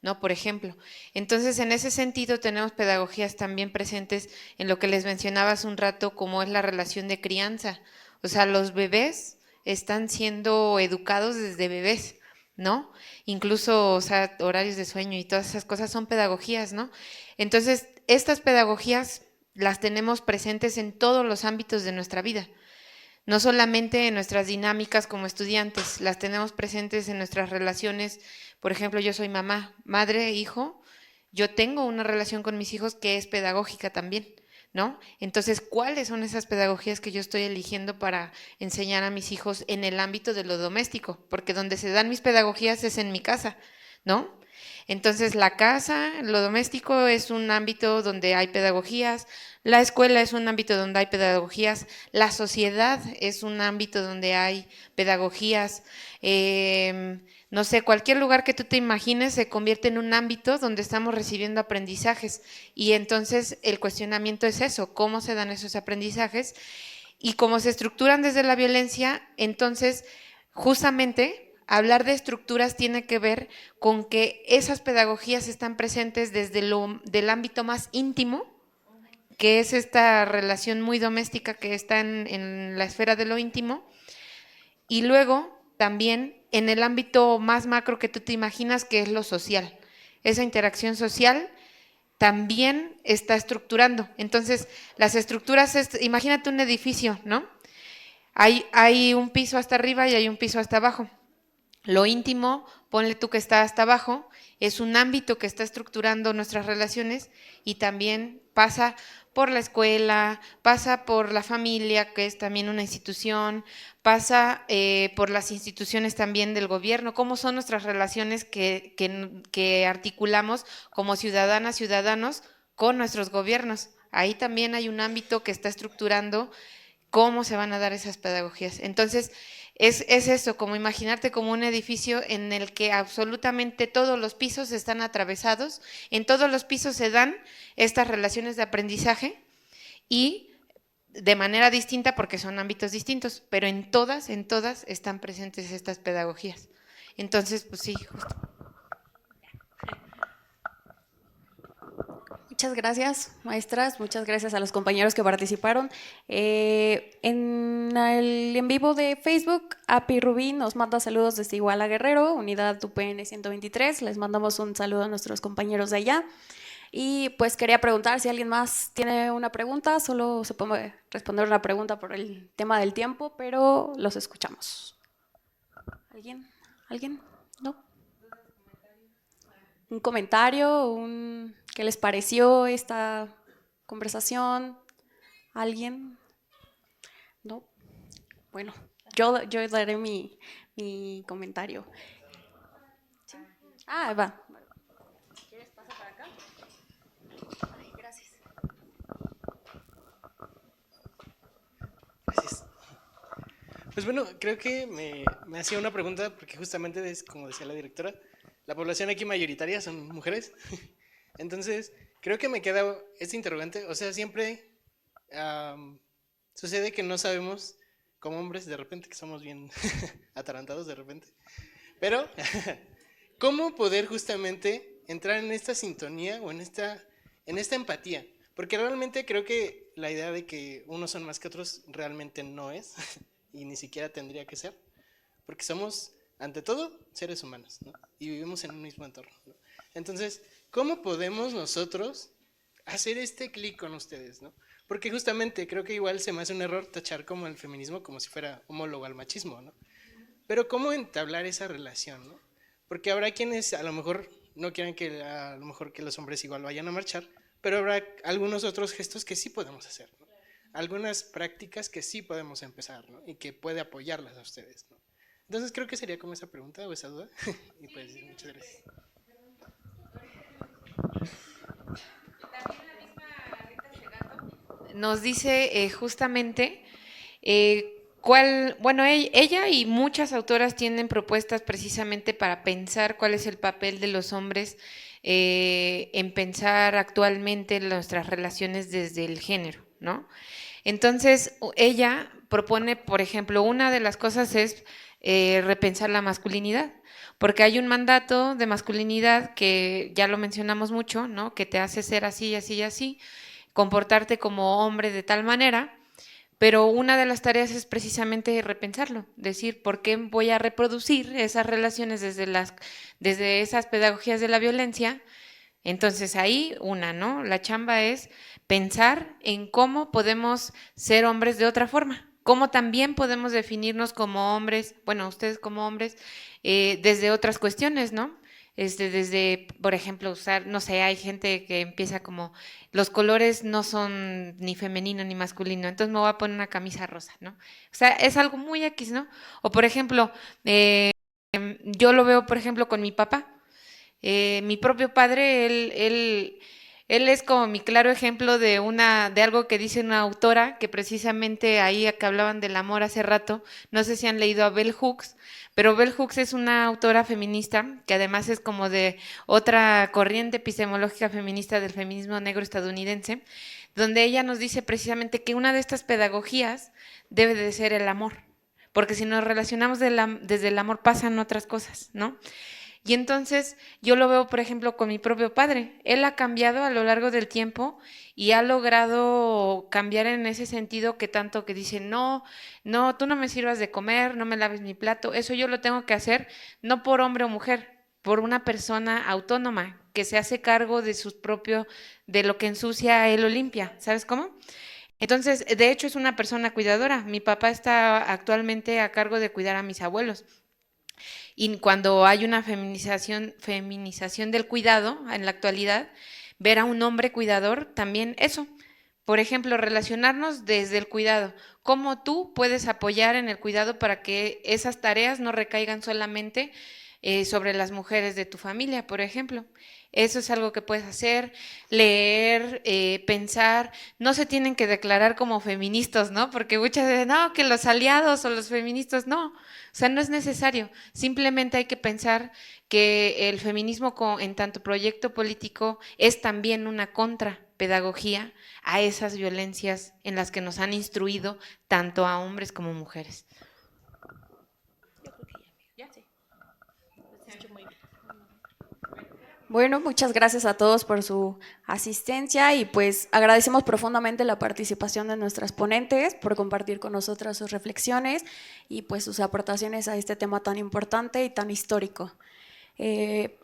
¿no? Por ejemplo. Entonces, en ese sentido, tenemos pedagogías también presentes en lo que les mencionaba hace un rato, como es la relación de crianza. O sea, los bebés están siendo educados desde bebés, ¿no? Incluso, o sea, horarios de sueño y todas esas cosas son pedagogías, ¿no? Entonces, estas pedagogías las tenemos presentes en todos los ámbitos de nuestra vida, no solamente en nuestras dinámicas como estudiantes, las tenemos presentes en nuestras relaciones. Por ejemplo, yo soy mamá, madre, hijo, yo tengo una relación con mis hijos que es pedagógica también, ¿no? Entonces, ¿cuáles son esas pedagogías que yo estoy eligiendo para enseñar a mis hijos en el ámbito de lo doméstico? Porque donde se dan mis pedagogías es en mi casa, ¿no? Entonces, la casa, lo doméstico es un ámbito donde hay pedagogías, la escuela es un ámbito donde hay pedagogías, la sociedad es un ámbito donde hay pedagogías, no sé, cualquier lugar que tú te imagines se convierte en un ámbito donde estamos recibiendo aprendizajes y entonces el cuestionamiento es eso, ¿cómo se dan esos aprendizajes? Y cómo se estructuran desde la violencia, entonces justamente hablar de estructuras tiene que ver con que esas pedagogías están presentes desde del ámbito más íntimo, que es esta relación muy doméstica que está en la esfera de lo íntimo, y luego también en el ámbito más macro que tú te imaginas, que es lo social. Esa interacción social también está estructurando. Entonces, las estructuras, imagínate un edificio, ¿no? Hay un piso hasta arriba y hay un piso hasta abajo. Lo íntimo, ponle tú que está hasta abajo, es un ámbito que está estructurando nuestras relaciones y también pasa por la escuela, pasa por la familia, que es también una institución, pasa por las instituciones también del gobierno, cómo son nuestras relaciones que articulamos como ciudadanas, ciudadanos con nuestros gobiernos. Ahí también hay un ámbito que está estructurando cómo se van a dar esas pedagogías. Entonces, es eso, como imaginarte como un edificio en el que absolutamente todos los pisos están atravesados, en todos los pisos se dan estas relaciones de aprendizaje y de manera distinta porque son ámbitos distintos, pero en todas están presentes estas pedagogías. Entonces, pues sí, justo. Muchas gracias, maestras. Muchas gracias a los compañeros que participaron. En el en vivo de Facebook, Api Rubí nos manda saludos desde Iguala Guerrero, unidad UPN 123. Les mandamos un saludo a nuestros compañeros de allá. Y pues quería preguntar si alguien más tiene una pregunta. Solo se puede responder una pregunta por el tema del tiempo, pero los escuchamos. ¿Alguien? ¿Alguien? ¿No? ¿Un comentario? ¿Qué les pareció esta conversación? ¿Alguien? ¿No? Bueno, yo daré mi comentario. ¿Sí? Ah, va. ¿Quieres pasar para acá? Ay, gracias. Gracias. Pues bueno, creo que me hacía una pregunta, porque justamente es como decía la directora, la población aquí mayoritaria son mujeres. Entonces, creo que me queda este interrogante, o sea, siempre sucede que no sabemos, como hombres, de repente, que somos bien atarantados de repente, pero, ¿cómo poder justamente entrar en esta sintonía o en esta empatía, porque realmente creo que la idea de que unos son más que otros realmente no es, y ni siquiera tendría que ser, porque somos, ante todo, seres humanos, ¿no? Y vivimos en un mismo entorno, ¿no? Entonces, ¿cómo podemos nosotros hacer este clic con ustedes, ¿no? Porque justamente creo que igual se me hace un error tachar como el feminismo como si fuera homólogo al machismo, ¿no? Pero ¿cómo entablar esa relación, ¿no? Porque habrá quienes a lo mejor no quieran que a lo mejor que los hombres igual vayan a marchar, pero habrá algunos otros gestos que sí podemos hacer, ¿no? Algunas prácticas que sí podemos empezar, ¿no? Y que puede apoyarlas a ustedes, ¿no? Entonces creo que sería como esa pregunta o esa duda. Y pues muchas gracias. Nos dice justamente bueno, ella y muchas autoras tienen propuestas precisamente para pensar cuál es el papel de los hombres en pensar actualmente nuestras relaciones desde el género, ¿no? Entonces, ella propone, por ejemplo, una de las cosas es repensar la masculinidad, porque hay un mandato de masculinidad que ya lo mencionamos mucho, ¿no? Que te hace ser así, así, así, comportarte como hombre de tal manera, pero una de las tareas es precisamente repensarlo, decir, ¿por qué voy a reproducir esas relaciones desde esas pedagogías de la violencia? Entonces ahí ¿no? La chamba es pensar en cómo podemos ser hombres de otra forma, cómo también podemos definirnos como hombres, bueno, ustedes como hombres, desde otras cuestiones, ¿no? Desde, por ejemplo, usar, no sé, hay gente que empieza como, los colores no son ni femenino ni masculino, entonces me voy a poner una camisa rosa, ¿no? O sea, es algo muy X, ¿no? O por ejemplo, yo lo veo, por ejemplo, con mi papá. Mi propio padre, él es como mi claro ejemplo de algo que dice una autora, que precisamente ahí que hablaban del amor hace rato, no sé si han leído a Bell Hooks, pero Bell Hooks es una autora feminista, que además es como de otra corriente epistemológica feminista del feminismo negro estadounidense, donde ella nos dice precisamente que una de estas pedagogías debe de ser el amor, porque si nos relacionamos desde el amor pasan otras cosas, ¿no? Y entonces yo lo veo, por ejemplo, con mi propio padre. Él ha cambiado a lo largo del tiempo y ha logrado cambiar en ese sentido que tanto que dice, no, tú no me sirvas de comer, no me laves mi plato. Eso yo lo tengo que hacer no por hombre o mujer, por una persona autónoma que se hace cargo de lo que ensucia, él lo limpia. ¿Sabes cómo? Entonces, de hecho, es una persona cuidadora. Mi papá está actualmente a cargo de cuidar a mis abuelos. Y cuando hay una feminización del cuidado en la actualidad, ver a un hombre cuidador también eso. Por ejemplo, relacionarnos desde el cuidado. ¿Cómo tú puedes apoyar en el cuidado para que esas tareas no recaigan solamente sobre las mujeres de tu familia, por ejemplo? Eso es algo que puedes hacer, leer, pensar. No se tienen que declarar como feministas, ¿no? Porque muchas veces, no, que los aliados o los feministas, no. O sea, no es necesario. Simplemente hay que pensar que el feminismo en tanto proyecto político es también una contrapedagogía a esas violencias en las que nos han instruido tanto a hombres como mujeres. Bueno, muchas gracias a todos por su asistencia y pues agradecemos profundamente la participación de nuestras ponentes por compartir con nosotras sus reflexiones y pues sus aportaciones a este tema tan importante y tan histórico.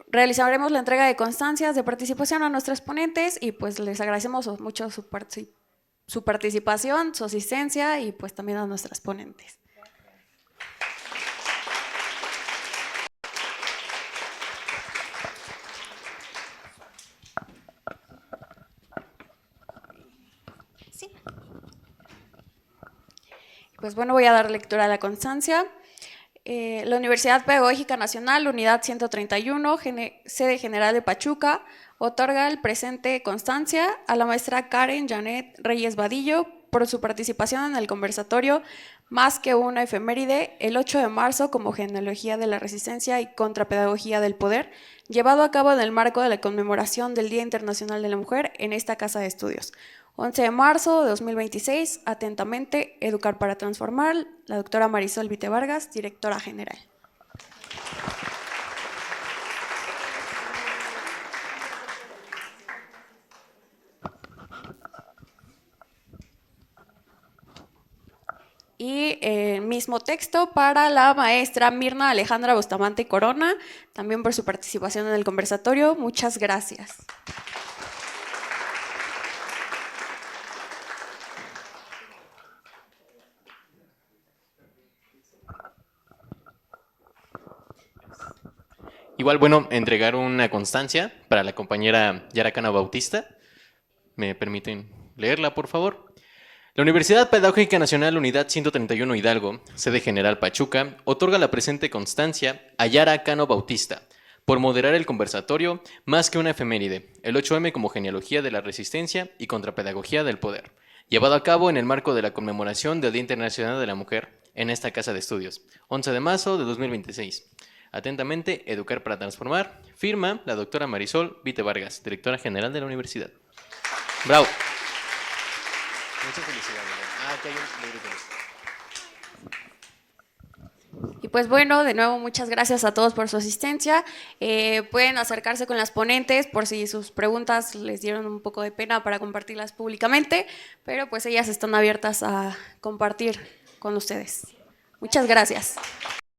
Realizaremos la entrega de constancias de participación a nuestras ponentes y pues les agradecemos mucho su participación, su asistencia y pues también a nuestras ponentes. Pues bueno, voy a dar lectura a la constancia. La Universidad Pedagógica Nacional, Unidad 131, sede general de Pachuca, otorga el presente constancia a la maestra Karen Janet Reyes Vadillo por su participación en el conversatorio Más que una efeméride, el 8 de marzo como genealogía de la resistencia y contrapedagogía del poder, llevado a cabo en el marco de la conmemoración del Día Internacional de la Mujer en esta Casa de Estudios. 11 de marzo de 2026, atentamente, Educar para Transformar, la doctora Marisol Vite Vargas, directora general. Y el mismo texto para la maestra Mirna Alejandra Bustamante Corona, también por su participación en el conversatorio. Muchas gracias. Igual, bueno, entregar una constancia para la compañera Yara Cano Bautista. ¿Me permiten leerla, por favor? La Universidad Pedagógica Nacional Unidad 131 Hidalgo, sede General Pachuca, otorga la presente constancia a Yara Cano Bautista por moderar el conversatorio Más que una efeméride, el 8M como genealogía de la resistencia y contrapedagogía del poder, llevado a cabo en el marco de la conmemoración del Día Internacional de la Mujer en esta Casa de Estudios, 11 de marzo de 2026. Atentamente, Educar para Transformar. Firma la doctora Marisol Vite Vargas, directora general de la universidad. ¡Bravo! Muchas felicidades. Aquí hay un librito. Y pues bueno, de nuevo muchas gracias a todos por su asistencia. Pueden acercarse con las ponentes por si sus preguntas les dieron un poco de pena para compartirlas públicamente, pero pues ellas están abiertas a compartir con ustedes. Muchas gracias.